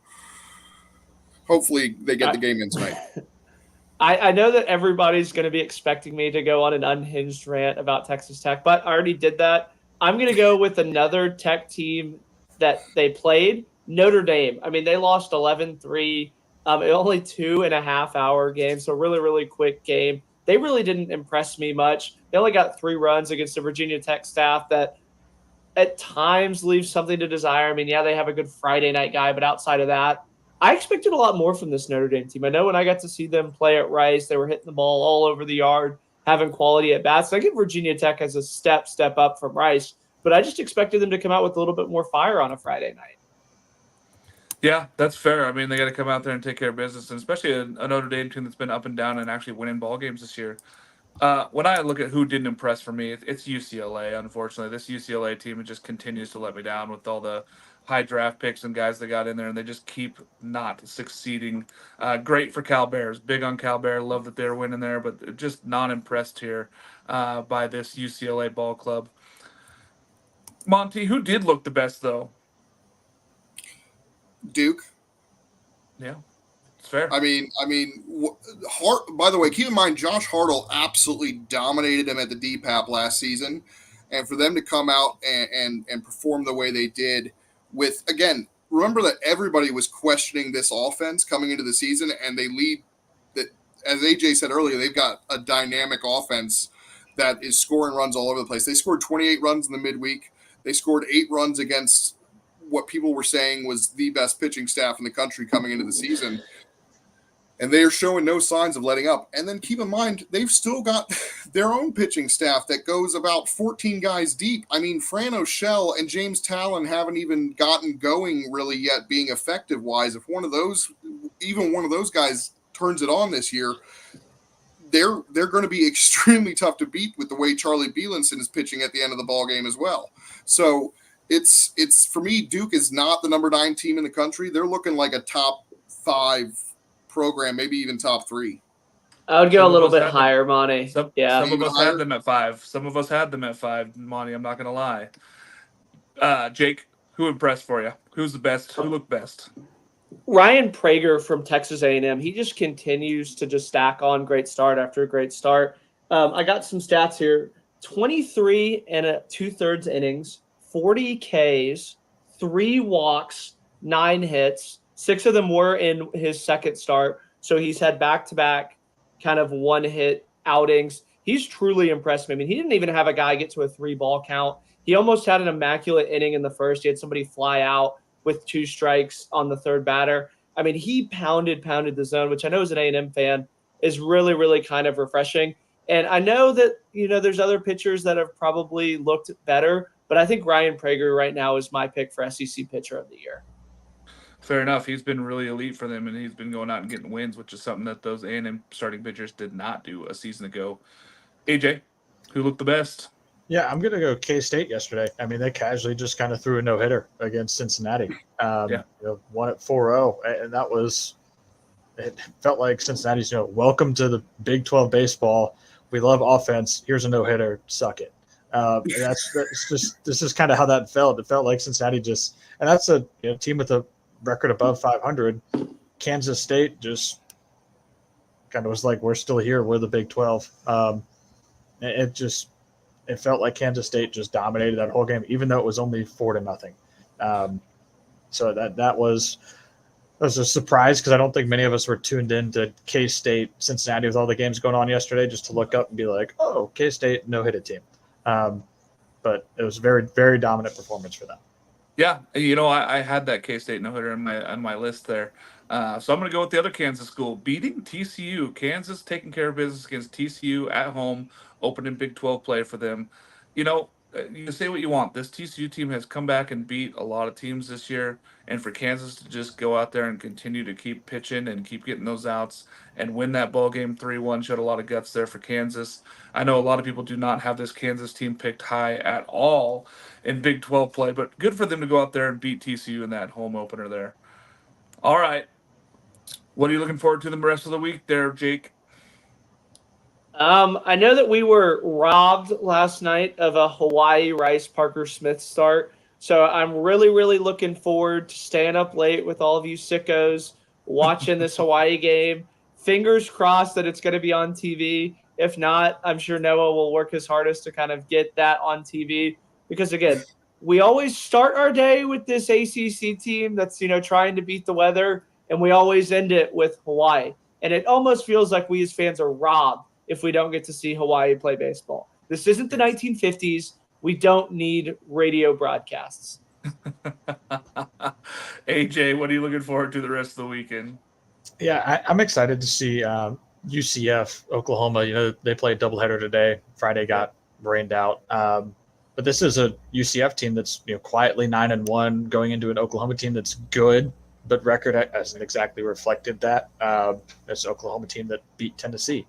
hopefully they get the game in tonight. I know that everybody's going to be expecting me to go on an unhinged rant about Texas Tech, but I already did that. I'm going to go with another Tech team that they played, Notre Dame. I mean, they lost 11-3. Only 2.5 hour game, so really, really quick game. They really didn't impress me much. They only got 3 runs against the Virginia Tech staff that at times leaves something to desire. I mean, yeah, they have a good Friday night guy, but outside of that, I expected a lot more from this Notre Dame team. I know when I got to see them play at Rice, they were hitting the ball all over the yard, having quality at bats. I think Virginia Tech has a step up from Rice, but I just expected them to come out with a little bit more fire on a Friday night. Yeah, that's fair. I mean, they got to come out there and take care of business, and especially a Notre Dame team that's been up and down and actually winning ball games this year. When I look at who didn't impress for me, it's UCLA. Unfortunately, this UCLA team just continues to let me down with all the high draft picks and guys they got in there, and they just keep not succeeding. Great for Cal Bears. Big on Cal Bear. Love that they're winning there, but just not impressed here by this UCLA ball club. Monty, who did look the best, though? Duke. Yeah, it's fair. I mean, by the way, keep in mind Josh Hartle absolutely dominated him at the DPAP last season, and for them to come out and perform the way they did with, again, remember that everybody was questioning this offense coming into the season, and they lead that, as AJ said earlier, they've got a dynamic offense that is scoring runs all over the place. They scored 28 runs in the midweek. They scored 8 runs against what people were saying was the best pitching staff in the country coming into the season. And they are showing no signs of letting up. And then keep in mind, they've still got their own pitching staff that goes about 14 guys deep. I mean, Fran O'Shell and James Talon haven't even gotten going really yet, being effective-wise. If even one of those guys turns it on this year, they're going to be extremely tough to beat with the way Charlie Bielenson is pitching at the end of the ball game as well. So it's for me, Duke is not the number 9 team in the country. They're looking like a top 5 program, maybe even top 3. I would go a little bit higher, Monty. Some of us had them at 5. Some of us had them at 5, Monty. I'm not going to lie. Jake, who impressed for you? Who's the best? Who looked best? Ryan Prager from Texas A&M. He just continues to just stack on great start after a great start. I got some stats here. 23 and 2/3 innings, 40 Ks, 3 walks, 9 hits. 6 of them were in his second start. So he's had back-to-back kind of one-hit outings. He's truly impressed me. I mean, he didn't even have a guy get to a 3-ball count. He almost had an immaculate inning in the first. He had somebody fly out with 2 strikes on the third batter. I mean, he pounded the zone, which I know as an A&M fan is really, really kind of refreshing. And I know that, there's other pitchers that have probably looked better, but I think Ryan Prager right now is my pick for SEC Pitcher of the Year. Fair enough. He's been really elite for them, and he's been going out and getting wins, which is something that those A&M starting pitchers did not do a season ago. AJ, who looked the best? Yeah, I'm going to go K-State yesterday. I mean, they casually just kind of threw a no-hitter against Cincinnati. Won at 4-0, and it felt like Cincinnati's, welcome to the Big 12 baseball. We love offense. Here's a no-hitter. Suck it. This is kind of how that felt. It felt like Cincinnati and that's a team with a record above 500. Kansas State just kind of was like, we're still here. We're the Big 12. It felt like Kansas State just dominated that whole game, even though it was only 4-0. So that was a surprise because I don't think many of us were tuned in to K-State, Cincinnati with all the games going on yesterday, just to look up and be like, oh, K-State no-hitter team. But it was a very, very dominant performance for them. Yeah, I had that K-State no-hitter on my list there. So I'm going to go with the other Kansas school. Beating TCU. Kansas taking care of business against TCU at home, opening Big 12 play for them. You can say what you want. This TCU team has come back and beat a lot of teams this year. And for Kansas to just go out there and continue to keep pitching and keep getting those outs and win that ball game 3-1 showed a lot of guts there for Kansas. I know a lot of people do not have this Kansas team picked high at all in Big 12 play, but good for them to go out there and beat TCU in that home opener there. All right. What are you looking forward to the rest of the week there, Jake? I know that we were robbed last night of a Hawaii Rice Parker Smith start. So I'm really, really looking forward to staying up late with all of you sickos watching this Hawaii game. Fingers crossed that it's going to be on TV. If not, I'm sure Noah will work his hardest to kind of get that on TV. Because, again, we always start our day with this ACC team that's, trying to beat the weather, and we always end it with Hawaii. And it almost feels like we as fans are robbed if we don't get to see Hawaii play baseball. This isn't the 1950s. We don't need radio broadcasts. AJ, what are you looking forward to the rest of the weekend? Yeah, I'm excited to see UCF, Oklahoma. They played doubleheader today. Friday got rained out. But this is a UCF team that's quietly 9-1 going into an Oklahoma team that's good, but record hasn't exactly reflected that. It's an Oklahoma team that beat Tennessee.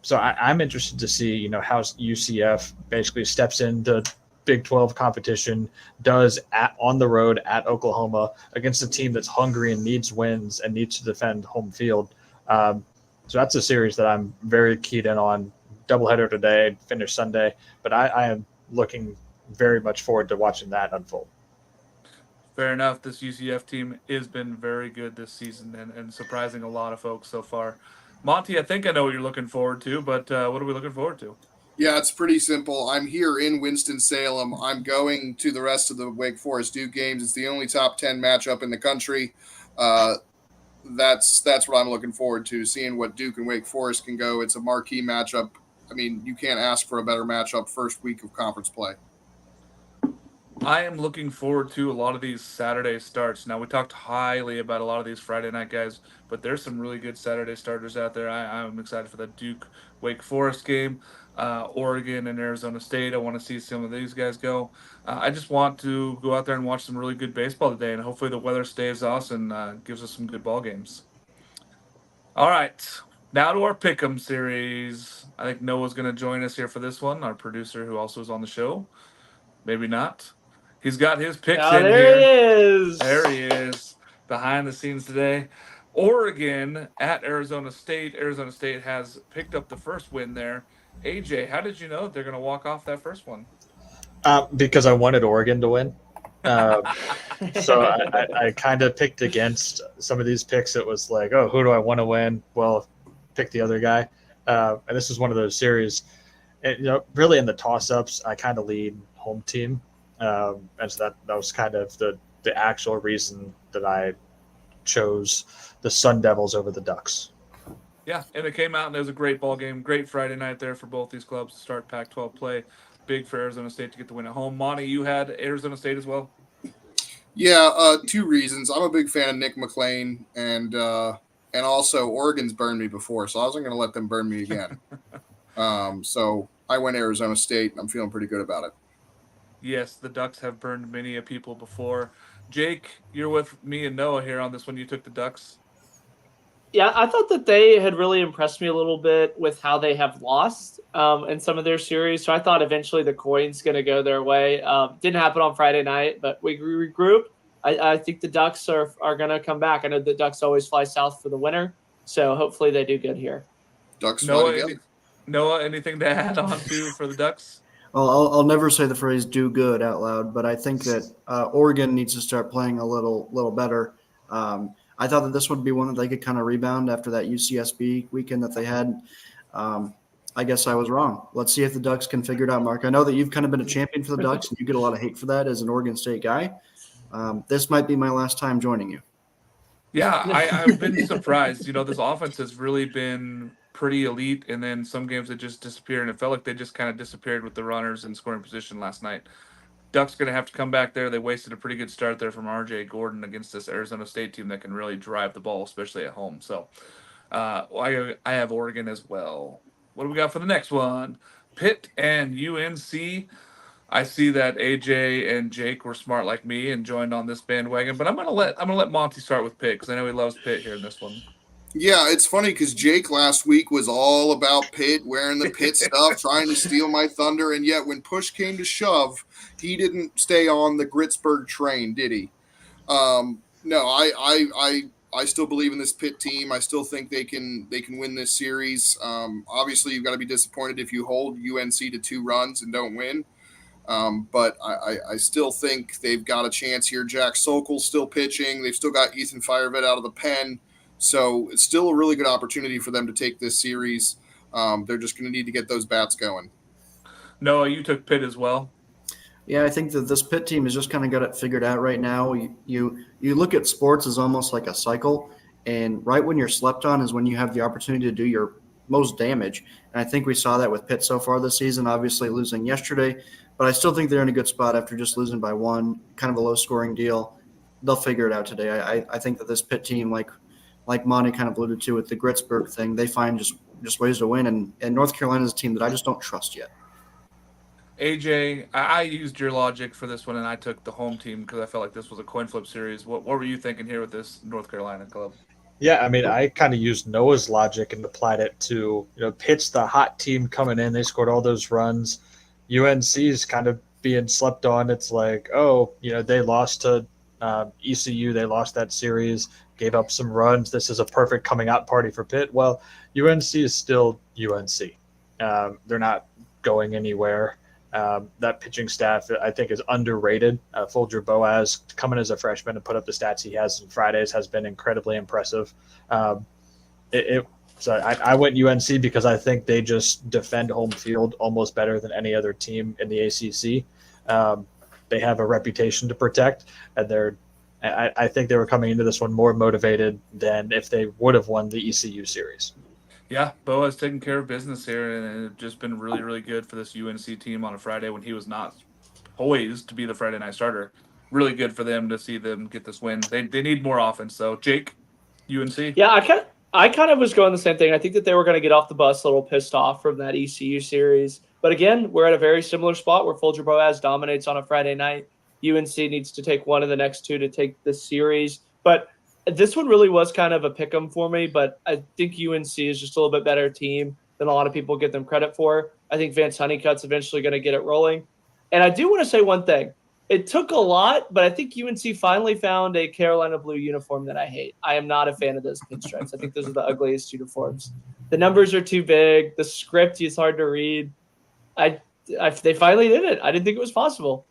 So I'm interested to see, how UCF basically steps into Big 12 competition, does on the road at Oklahoma against a team that's hungry and needs wins and needs to defend home field. So that's a series that I'm very keyed in on. Doubleheader today, finish Sunday, but I am looking very much forward to watching that unfold. Fair enough. This UCF team has been very good this season and surprising a lot of folks so far. Monty, I think I know what you're looking forward to, but what are we looking forward to? Yeah, it's pretty simple. I'm here in Winston-Salem. I'm going to the rest of the Wake Forest Duke games. It's the only top 10 matchup in the country. Uh, that's what I'm looking forward to, seeing what Duke and Wake Forest can go. It's a marquee matchup. I mean, you can't ask for a better matchup first week of conference play. I am looking forward to a lot of these Saturday starts. Now, we talked highly about a lot of these Friday night guys, but there's some really good Saturday starters out there. I'm excited for the Duke Wake Forest game, Oregon and Arizona State. I want to see some of these guys go. I just want to go out there and watch some really good baseball today, and hopefully the weather stays awesome and gives us some good ball games. All right, now to our Pick'em series. I think Noah's going to join us here for this one, our producer who also is on the show. Maybe not. He's got his picks Oh, in there here. he is. There he is, behind the scenes today. Oregon at Arizona State. Arizona State has picked up the first win there. AJ, how did you know they're going to walk off that first one? Because I wanted Oregon to win. So I kind of picked against some of these picks. It was like, oh, who do I want to win? Well, pick the other guy. And this is one of those series. And, really in the toss-ups, I kind of lead home team. And so that was kind of the actual reason that I chose the Sun Devils over the Ducks. Yeah, and it came out and it was a great ball game. Great Friday night there for both these clubs to start Pac-12 play. Big for Arizona State to get the win at home. Monty, you had Arizona State as well? Yeah, two reasons. I'm a big fan of Nick McLean, and also Oregon's burned me before, so I wasn't going to let them burn me again. So I went Arizona State. I'm feeling pretty good about it. Yes, the Ducks have burned many people before. Jake, you're with me and Noah here on this one. You took the Ducks. Yeah, I thought that they had really impressed me a little bit with how they have lost in some of their series. So I thought eventually the coin's going to go their way. Didn't happen on Friday night, but we regrouped. I think the Ducks are going to come back. I know the Ducks always fly south for the winter, so hopefully they do good here. Ducks fly together. Noah, anything to add on to for the Ducks? Well, I'll never say the phrase "do good" out loud, but I think that Oregon needs to start playing a little better. I thought that this would be one that they could kind of rebound after that UCSB weekend that they had. I guess I was wrong. Let's see if the Ducks can figure it out, Mark. I know that you've kind of been a champion for the Ducks, and you get a lot of hate for that as an Oregon State guy. This might be my last time joining you. Yeah, I've been surprised. This offense has really been pretty elite, and then some games that just disappear, and it felt like they just kind of disappeared with the runners in scoring position last night. Ducks going to have to come back there. They wasted a pretty good start there from R.J. Gordon against this Arizona State team that can really drive the ball, especially at home. So I have Oregon as well. What do we got for the next one? Pitt and UNC. I see that AJ and Jake were smart like me and joined on this bandwagon, but I'm gonna let Monty start with Pitt because I know he loves Pitt here in this one. Yeah, it's funny because Jake last week was all about Pitt, wearing the Pitt stuff, trying to steal my thunder, and yet when push came to shove, he didn't stay on the Gritzberg train, did he? No, I still believe in this Pitt team. I still think they can win this series. Obviously, you've got to be disappointed if you hold UNC to 2 runs and don't win. But I still think they've got a chance here. Jack Sokol's still pitching. They've still got Ethan Firevet out of the pen. So it's still a really good opportunity for them to take this series. They're just going to need to get those bats going. Noah, you took Pitt as well. Yeah, I think that this Pitt team has just kind of got it figured out right now. You look at sports as almost like a cycle, and right when you're slept on is when you have the opportunity to do your most damage. And I think we saw that with Pitt so far this season, obviously losing yesterday. But I still think they're in a good spot after just losing by 1, kind of a low-scoring deal. They'll figure it out today. I think that this Pitt team, like Monty kind of alluded to with the Gritzberg thing, they find just ways to win. And North Carolina's a team that I just don't trust yet. AJ, I used your logic for this one, and I took the home team because I felt like this was a coin flip series. What were you thinking here with this North Carolina club? Yeah, I mean, I kind of used Noah's logic and applied it to, Pitt's the hot team coming in. They scored all those runs. UNC's kind of being slept on. It's like, they lost to ECU. They lost that series, gave up some runs. This is a perfect coming out party for Pitt. Well, UNC is still UNC. They're not going anywhere. That pitching staff, I think, is underrated. Folger Boaz, coming as a freshman and put up the stats he has on Fridays, has been incredibly impressive. So I went UNC because I think they just defend home field almost better than any other team in the ACC. They have a reputation to protect, and I think they were coming into this one more motivated than if they would have won the ECU series. Yeah, Boa's taking care of business here, and it's just been really, really good for this UNC team on a Friday when he was not poised to be the Friday night starter. Really good for them to see them get this win. They need more offense, so Jake, UNC. Yeah, I kind of was going the same thing. I think that they were going to get off the bus a little pissed off from that ECU series. But again, we're at a very similar spot where Folger Boaz dominates on a Friday night. UNC needs to take one of the next two to take this series. But this one really was kind of a pick 'em for me. But I think UNC is just a little bit better team than a lot of people give them credit for. I think Vance Honeycutt's eventually going to get it rolling. And I do want to say one thing. It took a lot, but I think UNC finally found a Carolina blue uniform that I hate. I am not a fan of those pinstripes. I think those are the ugliest uniforms. The numbers are too big. The script is hard to read. They finally did it. I didn't think it was possible.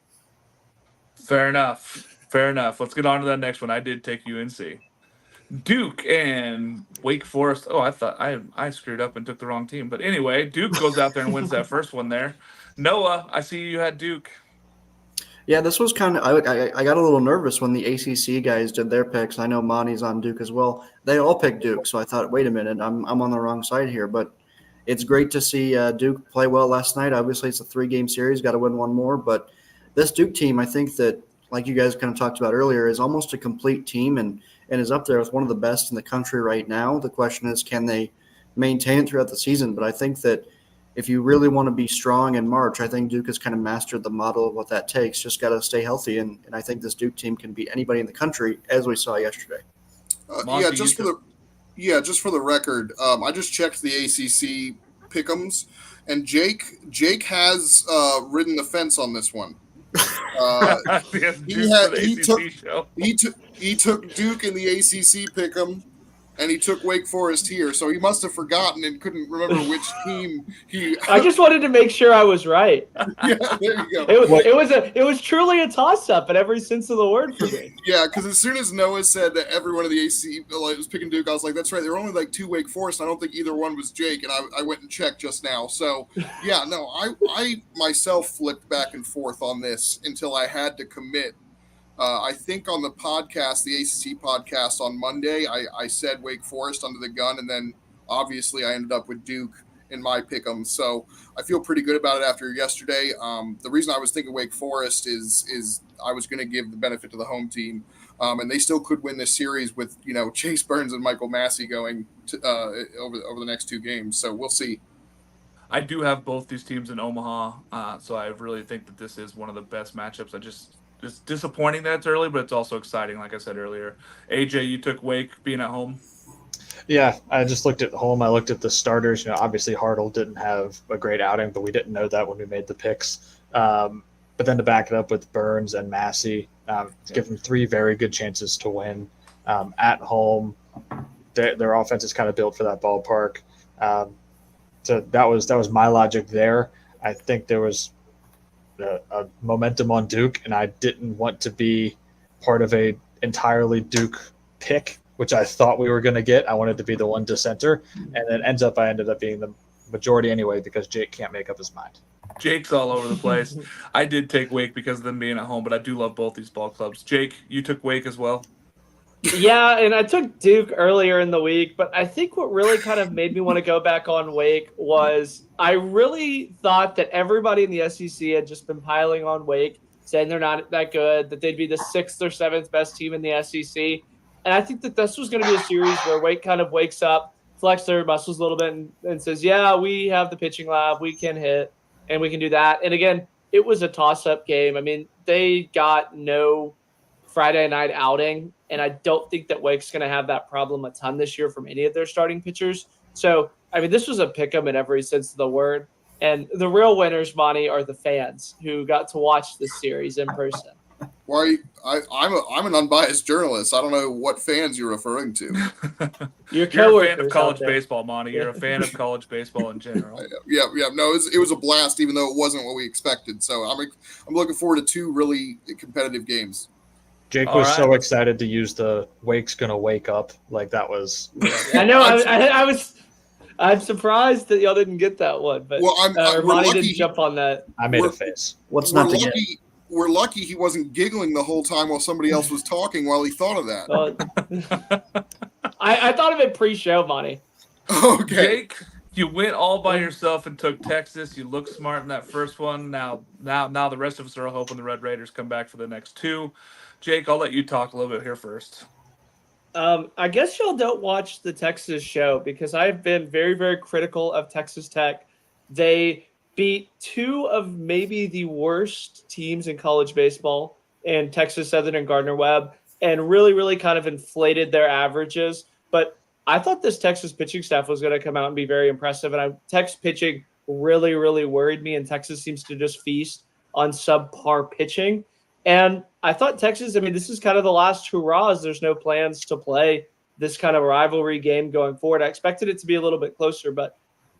Fair enough. Let's get on to that next one. I did take UNC. Duke and Wake Forest. Oh, I thought I screwed up and took the wrong team. But anyway, Duke goes out there and wins that first one there. Noah, I see you had Duke. Yeah, this was kind of I got a little nervous when the ACC guys did their picks. I know Monty's on Duke as well. They all picked Duke, so I thought, wait a minute, I'm on the wrong side here. But it's great to see Duke play well last night. Obviously, it's a 3-game series, got to win one more. But this Duke team, I think that, like you guys kind of talked about earlier, is almost a complete team and is up there with one of the best in the country right now. The question is, can they maintain it throughout the season? But I think that if you really want to be strong in March, I think Duke has kind of mastered the model of what that takes. Just got to stay healthy, and I think this Duke team can beat anybody in the country, as we saw yesterday. Just for the record, I just checked the ACC pick'ems, and Jake has ridden the fence on this one. He took Duke in the ACC pick'em, and he took Wake Forest here, so he must have forgotten and couldn't remember which team he. I just wanted to make sure I was right. Yeah, there you go. It was truly a toss-up in every sense of the word for me. Yeah, because as soon as Noah said that everyone of the AC was picking Duke, I was like, that's right. There were only like 2 Wake Forest. I don't think either one was Jake, and I went and checked just now. So yeah, no, I myself flipped back and forth on this until I had to commit. I think on the podcast, the ACC podcast on Monday, I said Wake Forest under the gun, and then obviously I ended up with Duke in my pick'em. So I feel pretty good about it after yesterday. The reason I was thinking Wake Forest is I was going to give the benefit to the home team, and they still could win this series with Chase Burns and Michael Massey going to, over the next 2 games. So we'll see. I do have both these teams in Omaha, so I really think that this is one of the best matchups. It's disappointing that it's early, but it's also exciting, like I said earlier. AJ, you took Wake being at home? Yeah, I just looked at home. I looked at the starters. Obviously Hartle didn't have a great outing, but we didn't know that when we made the picks. But then to back it up with Burns and Massey, give them 3 very good chances to win at home. Their offense is kind of built for that ballpark. So that was my logic there. I think there was a momentum on Duke, and I didn't want to be part of a entirely Duke pick, which I thought we were going to get. I wanted to be the one dissenter, and it I ended up being the majority anyway because Jake can't make up his mind. Jake's all over the place. I did take Wake because of them being at home, but I do love both these ball clubs. Jake, you took Wake as well? Yeah, and I took Duke earlier in the week, but I think what really kind of made me want to go back on Wake was I really thought that everybody in the SEC had just been piling on Wake, saying they're not that good, that they'd be the 6th or 7th best team in the SEC. And I think that this was going to be a series where Wake kind of wakes up, flexes their muscles a little bit, and says, yeah, we have the pitching lab, we can hit, and we can do that. And again, it was a toss-up game. I mean, they got no Friday night outing, and I don't think that Wake's going to have that problem a ton this year from any of their starting pitchers. So, I mean, this was a pick 'em in every sense of the word. And the real winners, Monty, are the fans who got to watch this series in person. Why? I'm an unbiased journalist. I don't know what fans you're referring to. You're a fan of college baseball, Monty. You're a fan of college baseball in general. Yeah. No, it was a blast, even though it wasn't what we expected. So I'm looking forward to 2 really competitive games. Jake was so excited to use the Wake's gonna wake up, like that was. I know. I I'm surprised that y'all didn't get that one, but Well, we're Monty lucky didn't jump on that. I made a We're- face. What's we're not to get? lucky. We're lucky he wasn't giggling the whole time while somebody else was talking while he thought of that. I thought of it pre-show, Monty. Okay. Jake, you went all by yourself and took Texas. You look smart in that first one. Now the rest of us are hoping the Red Raiders come back for the next two. Jake, I'll let you talk a little bit here first. I guess y'all don't watch the Texas show because I've been very, very critical of Texas Tech. They beat two of maybe the worst teams in college baseball in Texas Southern and Gardner-Webb and really, really kind of inflated their averages. But I thought this Texas pitching staff was going to come out and be very impressive. And Texas pitching really, really worried me. And Texas seems to just feast on subpar pitching. And I thought Texas, I mean, this is kind of the last hurrahs. There's no plans to play this kind of rivalry game going forward. I expected it to be a little bit closer, but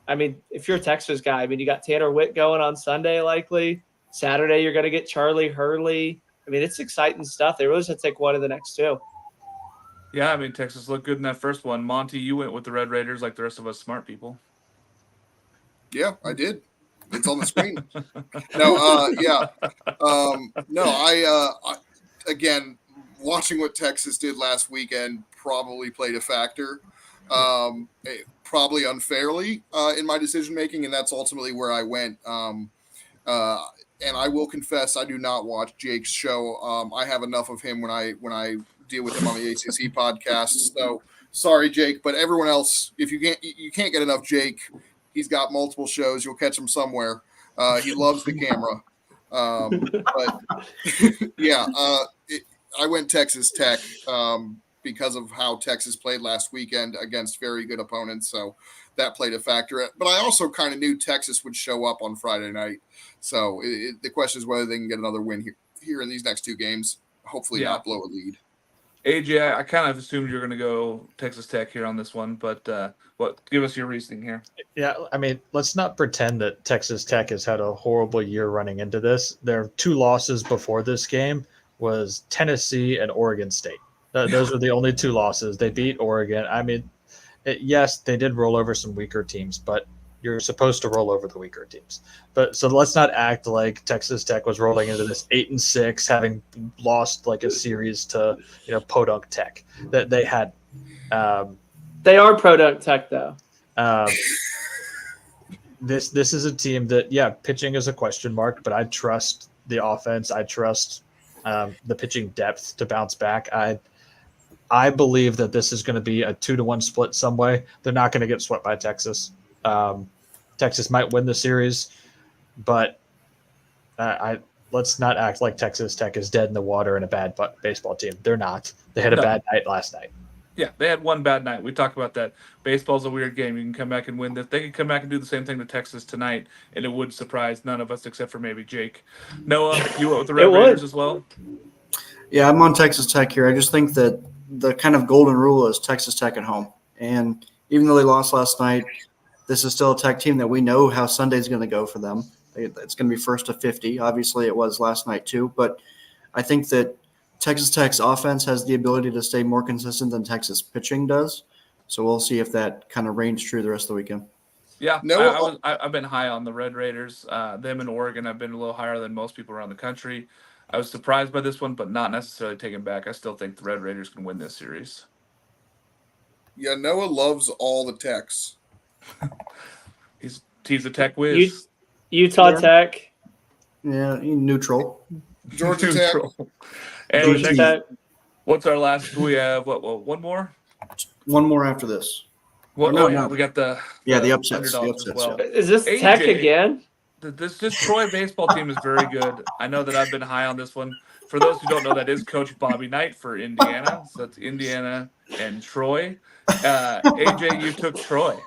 I mean, if you're a Texas guy, I mean, you got Tanner Witt going on Sunday likely. Saturday, you're going to get Charlie Hurley. I mean, it's exciting stuff. They really just have to take one of the next two. Yeah, I mean, Texas looked good in that first one. Monty, you went with the Red Raiders like the rest of us smart people. Yeah, I did. It's on the screen. No, yeah. No, I again, watching what Texas did last weekend probably played a factor, probably unfairly in my decision making, and that's ultimately where I went. And I will confess, I do not watch Jake's show. I have enough of him when I deal with him on the ACC podcast. So sorry, Jake, but everyone else, if you can't get enough Jake. He's got multiple shows. You'll catch him somewhere. He loves the camera. But yeah, I went Texas Tech because of how Texas played last weekend against very good opponents. So that played a factor. But I also kind of knew Texas would show up on Friday night. So the question is whether they can get another win here in these next two games. Hopefully not blow a lead. AJ, I kind of assumed you were going to go Texas Tech here on this one, but give us your reasoning here. Yeah, I mean, let's not pretend that Texas Tech has had a horrible year running into this. Their two losses before this game was Tennessee and Oregon State. Those were the only two losses. They beat Oregon. I mean, yes, they did roll over some weaker teams, but you're supposed to roll over the weaker teams. But so let's not act like Texas Tech was rolling into this 8-6, having lost like a series to Podunk Tech that they had. They are Podunk Tech though. This is a team that pitching is a question mark, but I trust the offense. I trust the pitching depth to bounce back. I believe that this is going to be a 2-1 split some way. They're not going to get swept by Texas. Texas might win the series, but let's not act like Texas Tech is dead in the water and a bad baseball team. They're not. They had a bad night last night. Yeah, they had one bad night. We talked about that. Baseball's a weird game. You can come back and win this. They could come back and do the same thing to Texas tonight, and it would surprise none of us except for maybe Jake. Noah, you went with the Red Raiders as well? Yeah, I'm on Texas Tech here. I just think that the kind of golden rule is Texas Tech at home. And even though they lost last night, this is still a Tech team that we know how Sunday's going to go for them. It's going to be first to 50. Obviously, it was last night too. But I think that Texas Tech's offense has the ability to stay more consistent than Texas pitching does. So we'll see if that kind of reigns true the rest of the weekend. Yeah, I've been high on the Red Raiders. Them in Oregon, I've been a little higher than most people around the country. I was surprised by this one, but not necessarily taken back. I still think the Red Raiders can win this series. Yeah, Noah loves all the Techs. He's a Tech whiz. Utah Tech. Yeah, neutral. Georgia Tech. And Georgia Tech. What's our last? We have one more. One more after this. Well, no. We got the upsets. underdogs as well. Is this AJ, Tech again? This Troy baseball team is very good. I know that I've been high on this one. For those who don't know, that is Coach Bobby Knight for Indiana. So that's Indiana and Troy. AJ, you took Troy.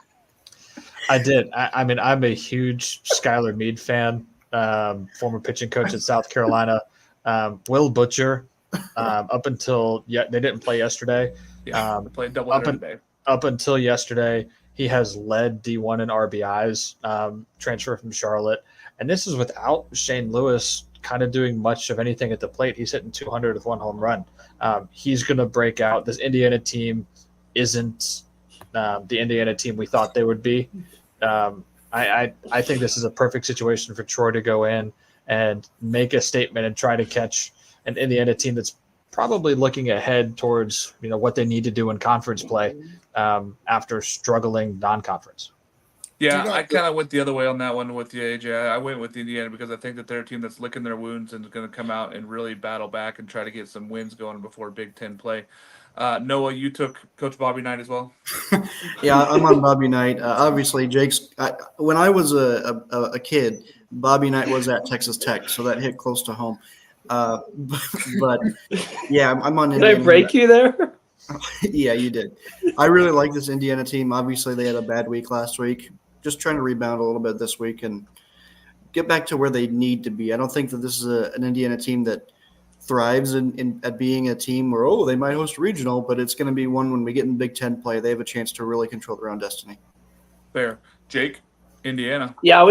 I did. I mean, I'm a huge Skylar Meade fan, former pitching coach at South Carolina. Will Butcher, up until they didn't play yesterday. Yeah, they played doubleheader today. Up until yesterday, he has led D1 in RBIs, transfer from Charlotte. And this is without Shane Lewis kind of doing much of anything at the plate. He's hitting 200 with one home run. He's going to break out. This Indiana team isn't the Indiana team we thought they would be. I think this is a perfect situation for Troy to go in and make a statement and try to catch an Indiana team that's probably looking ahead towards what they need to do in conference play after struggling non-conference. Yeah, I kind of went the other way on that one with you, AJ. I went with Indiana because I think that they're a team that's licking their wounds and is going to come out and really battle back and try to get some wins going before Big Ten play. Noah, you took Coach Bobby Knight as well? Yeah, I'm on Bobby Knight. Obviously, when I was a kid, Bobby Knight was at Texas Tech, so that hit close to home. But yeah, I'm on Indiana. Did I break you there? Yeah, you did. I really like this Indiana team. Obviously, they had a bad week last week. Just trying to rebound a little bit this week and get back to where they need to be. I don't think that this is an Indiana team that thrives at being a team where, they might host a regional, but it's going to be one when we get in Big Ten play, they have a chance to really control their own destiny. Fair. Jake, Indiana. Yeah,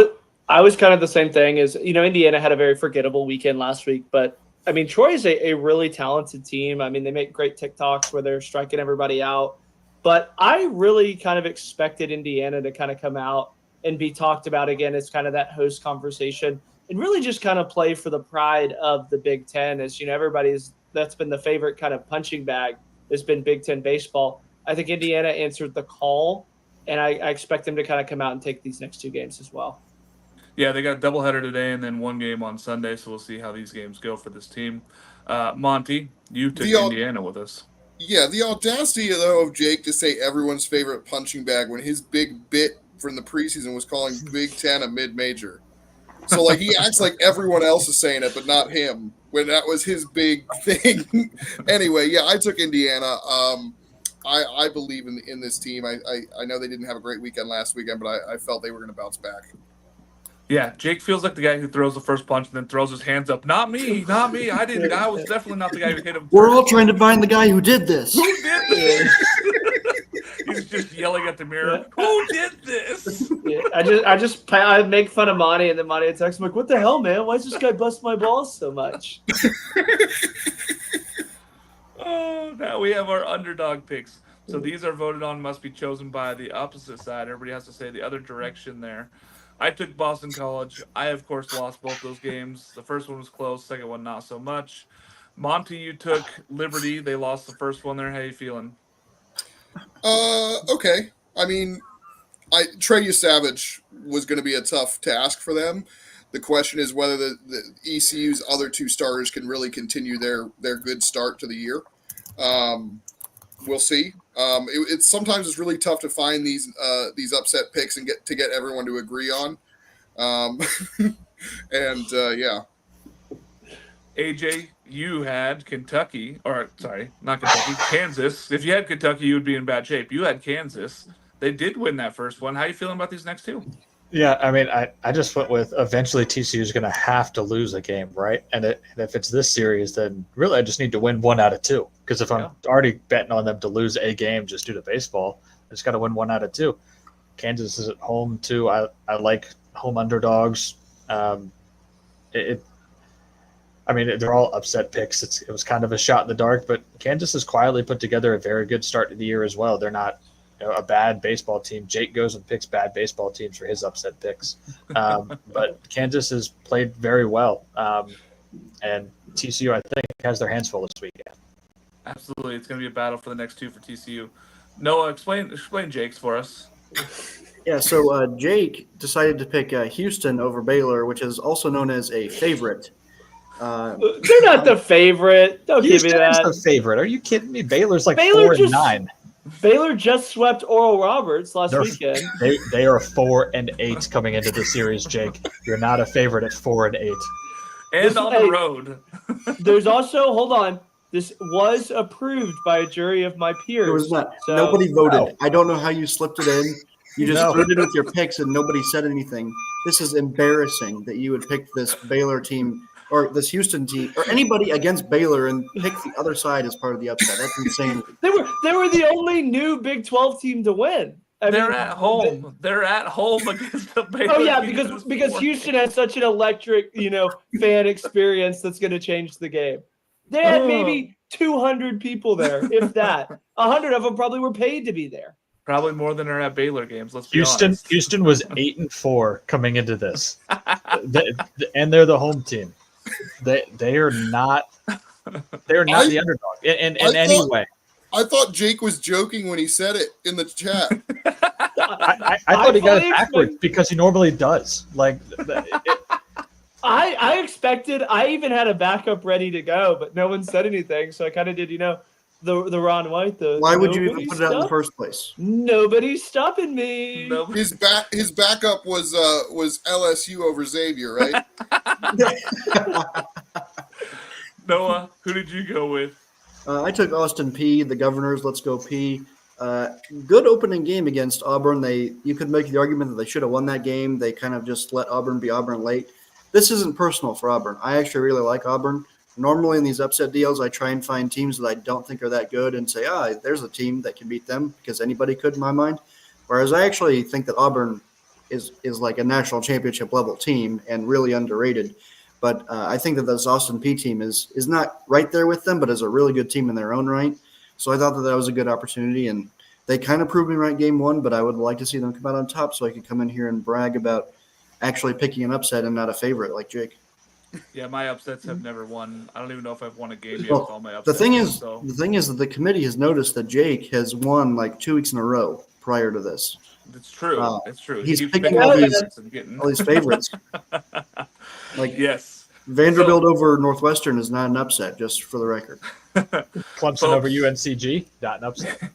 I was kind of the same thing as, Indiana had a very forgettable weekend last week, but I mean, Troy is a really talented team. I mean, they make great TikToks where they're striking everybody out. But I really kind of expected Indiana to kind of come out and be talked about again as kind of that host conversation and really just kind of play for the pride of the Big Ten. As that's been the favorite kind of punching bag has been Big Ten baseball. I think Indiana answered the call, and I expect them to kind of come out and take these next two games as well. Yeah, they got a doubleheader today and then one game on Sunday, so we'll see how these games go for this team. Monty, you took Indiana with us. Yeah, the audacity, though, of Jake to say everyone's favorite punching bag when his big bit from the preseason was calling Big Ten a mid-major. So, he acts like everyone else is saying it, but not him, when that was his big thing. Anyway, yeah, I took Indiana. I believe in this team. I know they didn't have a great weekend last weekend, but I felt they were going to bounce back. Yeah, Jake feels like the guy who throws the first punch and then throws his hands up. Not me. I didn't. I was definitely not the guy who hit him. We're all trying to find the guy who did this. Who did this? He's just yelling at the mirror. Who did this? Yeah, I make fun of Monty, and then Monty texts me like, "What the hell, man? Why is this guy bust my balls so much?" Oh, now we have our underdog picks. So these are voted on, must be chosen by the opposite side. Everybody has to say the other direction there. I took Boston College. I, of course, lost both those games. The first one was close. Second one, not so much. Monty, you took Liberty. They lost the first one there. How you feeling? Okay. I mean, Trey Savage was going to be a tough task for them. The question is whether the ECU's other two starters can really continue their good start to the year. We'll see. It's sometimes it's really tough to find these upset picks and get everyone to agree on. Yeah. AJ, you had Kentucky, or sorry, not Kentucky, Kansas. If you had Kentucky, you would be in bad shape. You had Kansas. They did win that first one. How are you feeling about these next two? Yeah, I mean, I just went with eventually TCU is going to have to lose a game, right? And if it's this series, then really I just need to win 1 out of 2. Because if I'm already betting on them to lose a game just due to baseball, I just got to win 1 out of 2. Kansas is at home too. I like home underdogs. I mean, they're all upset picks. It was kind of a shot in the dark, but Kansas has quietly put together a very good start to the year as well. They're not a bad baseball team. Jake goes and picks bad baseball teams for his upset picks. But Kansas has played very well. And TCU, I think, has their hands full this weekend. Absolutely. It's going to be a battle for the next two for TCU. Noah, explain Jake's for us. Yeah, so Jake decided to pick Houston over Baylor, which is also known as a favorite. They're not the favorite. Don't give me that. The favorite. Are you kidding me? Baylor's like 4-9. Baylor just swept Oral Roberts last weekend. They are 4-8 coming into the series, Jake. You're not a favorite at 4-8. And on the road. There's also, hold on. This was approved by a jury of my peers. It was not. Nobody voted. No. I don't know how you slipped it in. You just threw it with your picks and nobody said anything. This is embarrassing that you would pick this Baylor team or this Houston team or anybody against Baylor and pick the other side as part of the upset. That's insane. They were the only new Big 12 team to win. They're at home. They're at home against the Baylor. Oh yeah, because Houston has such an electric, fan experience that's going to change the game. They had maybe 200 people there, if that. 100 of them probably were paid to be there. Probably more than are at Baylor games. Let's be Houston honest. Houston was 8-4 coming into this, and they're the home team. They are not the underdog in any way. I thought Jake was joking when he said it in the chat. I thought he got it backwards because he normally does. Like, I expected. I even had a backup ready to go, but no one said anything, so I kind of did. The Ron White. Why would you even put it out in the first place? Nobody's stopping me. His backup was LSU over Xavier, right? Noah, who did you go with? I took Austin Peay, the Governors. Let's go Peay. Good opening game against Auburn. You could make the argument that they should have won that game. They kind of just let Auburn be Auburn late. This isn't personal for Auburn. I actually really like Auburn. Normally in these upset deals, I try and find teams that I don't think are that good and say, there's a team that can beat them, because anybody could in my mind. Whereas I actually think that Auburn is like a national championship level team and really underrated. But I think that this Austin Peay team is not right there with them, but is a really good team in their own right. So I thought that was a good opportunity, and they kind of proved me right game one, but I would like to see them come out on top so I could come in here and brag about actually picking an upset and not a favorite like Jake. Yeah, my upsets have never won. I don't even know if I've won a game yet Well, with all my upsets. The thing is that the committee has noticed that Jake has won like 2 weeks in a row prior to this. It's true. It's true. He's keeps picking picking all upsets and getting these favorites. Like yes. Vanderbilt over Northwestern is not an upset, just for the record. Clemson over UNCG, not an upset.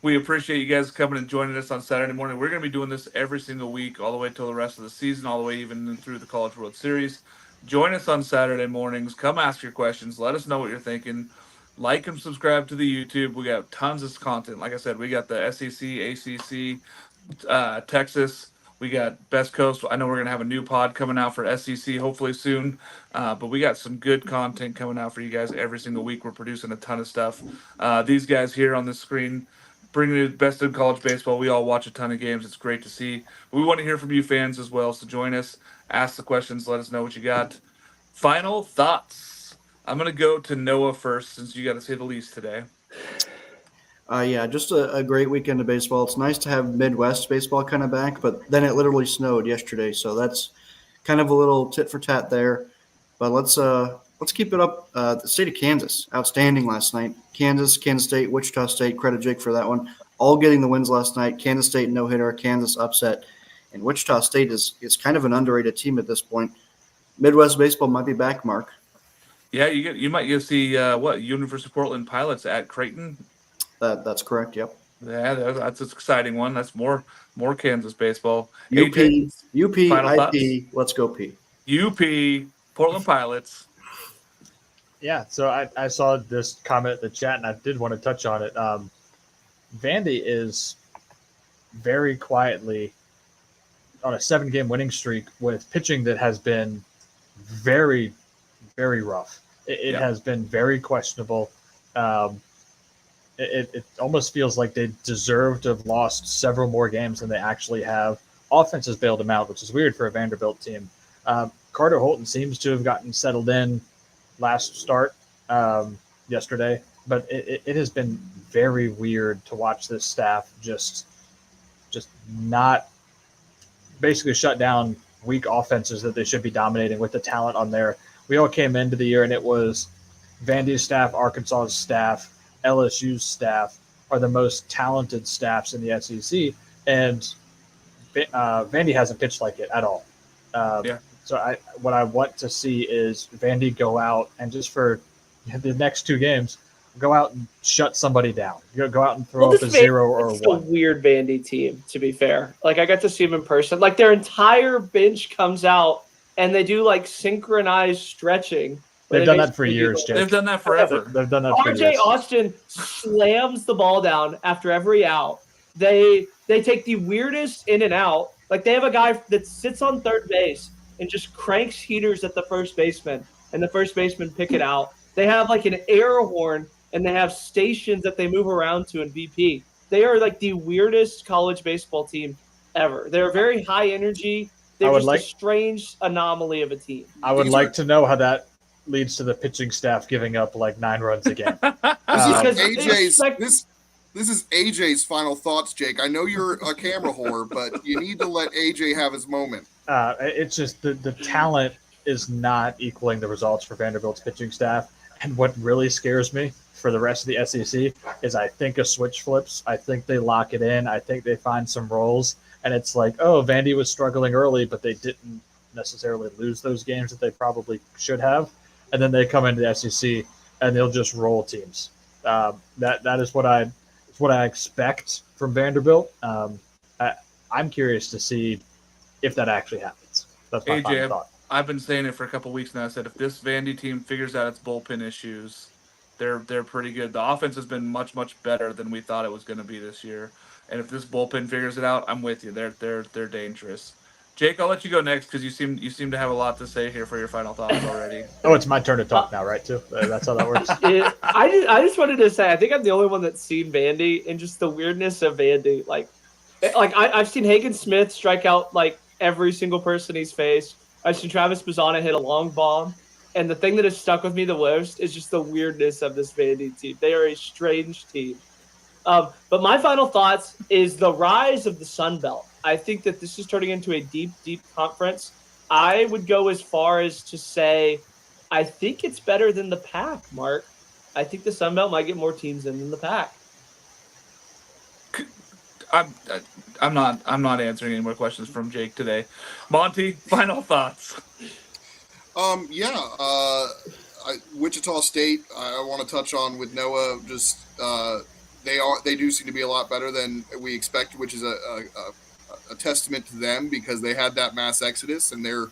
We appreciate you guys coming and joining us on Saturday morning. We're going to be doing this every single week, all the way till the rest of the season, all the way even through the College World Series. Join us on Saturday mornings. Come ask your questions. Let us know what you're thinking. Like and subscribe to the YouTube. We got tons of content. Like I said, we got the SEC, ACC, Texas. We got Best Coast. I know we're going to have a new pod coming out for SEC hopefully soon. But we got some good content coming out for you guys every single week. We're producing a ton of stuff. These guys here on the screen bring you the best in college baseball. We all watch a ton of games. It's great to see. We want to hear from you fans as well. So join us. Ask the questions. Let us know what you got. Final thoughts. I'm going to go to Noah first, since you got to say the least today. Yeah, just a great weekend of baseball. It's nice to have Midwest baseball kind of back, but then it literally snowed yesterday, so that's kind of a little tit for tat there. But let's keep it up. The state of Kansas, outstanding last night. Kansas State, Wichita State. Credit Jake for that one. All getting the wins last night. Kansas State no hitter. Kansas upset, and Wichita State is kind of an underrated team at this point. Midwest baseball might be back, Mark. Yeah, you might get to see University of Portland Pilots at Creighton. That's correct. Yep. Yeah, that's an exciting one. That's more Kansas baseball. UP, final IP. thoughts? Let's go P. UP, Portland Pilots. Yeah, so I saw this comment in the chat, and I did want to touch on it. Vandy is very quietly on a 7-game winning streak with pitching that has been very, very rough. It has been very questionable. It almost feels like they deserve to have lost several more games than they actually have. Offense has bailed them out, which is weird for a Vanderbilt team. Carter Holton seems to have gotten settled in last start yesterday, but it has been very weird to watch this staff just not basically shut down weak offenses that they should be dominating with the talent on there. We all came into the year and it was Vandy's staff, Arkansas's staff, LSU's staff are the most talented staffs in the SEC, and Vandy hasn't pitched like it at all. So what I want to see is Vandy go out and just for the next 2 games, go out and shut somebody down. Go out and throw up a 0 or a 1. It's a weird Vandy team, to be fair. Like, I got to see them in person. Like, their entire bench comes out and they do like synchronized stretching. They've done that for years, Jake. They've done that forever. They've done that for years. RJ Austin slams the ball down after every out. They take the weirdest in and out. Like, they have a guy that sits on third base and just cranks heaters at the first baseman, and the first baseman pick it out. They have like an air horn, and they have stations that they move around to in VP. They are like the weirdest college baseball team ever. They're very high energy. They're just a strange anomaly of a team. I would like to know how that leads to the pitching staff giving up like 9 runs a game. This AJ's final thoughts, Jake. I know you're a camera whore, but you need to let AJ have his moment. It's just the talent is not equaling the results for Vanderbilt's pitching staff. And what really scares me for the rest of the SEC is I think a switch flips. I think they lock it in. I think they find some roles. And it's like, oh, Vandy was struggling early, but they didn't necessarily lose those games that they probably should have. And then they come into the SEC and they'll just roll teams. That is what I expect from Vanderbilt. I'm curious to see if that actually happens. That's my final AJ, thought. I've been saying it for a couple weeks now. I said if this Vandy team figures out its bullpen issues, they're pretty good. The offense has been much better than we thought it was going to be this year. And if this bullpen figures it out, I'm with you. They're dangerous. Jake, I'll let you go next because you seem to have a lot to say here for your final thoughts already. Oh, it's my turn to talk now, right? Too. That's how that works. I just wanted to say I think I'm the only one that's seen Vandy and just the weirdness of Vandy. I've seen Hagen Smith strike out like every single person he's faced. I've seen Travis Bazzana hit a long bomb. And the thing that has stuck with me the most is just the weirdness of this Vandy team. They are a strange team. But my final thoughts is the rise of the Sun Belt. I think that this is turning into a deep conference. I would go as far as to say I think it's better than the Pac, Mark. I think the Sun Belt might get more teams in than the Pac. I'm not answering any more questions from Jake today. Monty, final thoughts. Wichita State. I want to touch on with Noah. Just they do seem to be a lot better than we expected, which is a testament to them because they had that mass exodus and they're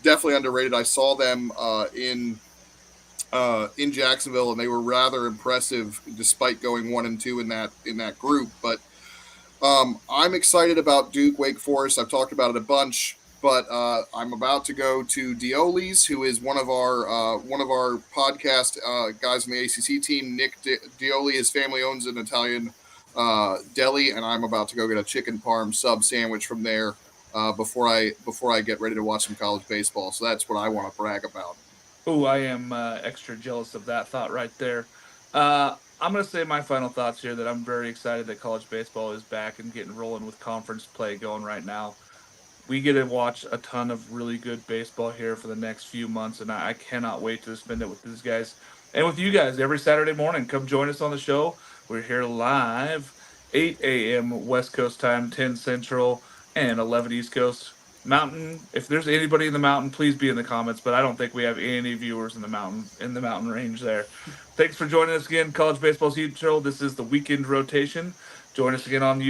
definitely underrated. I saw them in Jacksonville and they were rather impressive despite going 1-2 in that group. But I'm excited about Duke, Wake Forest. I've talked about it a bunch. But I'm about to go to Dioli's, who is one of our podcast guys on the ACC team. Nick Dioli, his family owns an Italian deli, and I'm about to go get a chicken parm sub sandwich from there before I get ready to watch some college baseball. So that's what I want to brag about. Oh, I am extra jealous of that thought right there. I'm going to say my final thoughts here that I'm very excited that college baseball is back and getting rolling with conference play going right now. We get to watch a ton of really good baseball here for the next few months, and I cannot wait to spend it with these guys and with you guys every Saturday morning. Come join us on the show. We're here live, 8 a.m. West Coast time, 10 Central, and 11 East Coast. Mountain, if there's anybody in the mountain, please be in the comments, but I don't think we have any viewers in the mountain range there. Thanks for joining us again, College Baseball's Heat Show. This is the weekend rotation. Join us again on YouTube.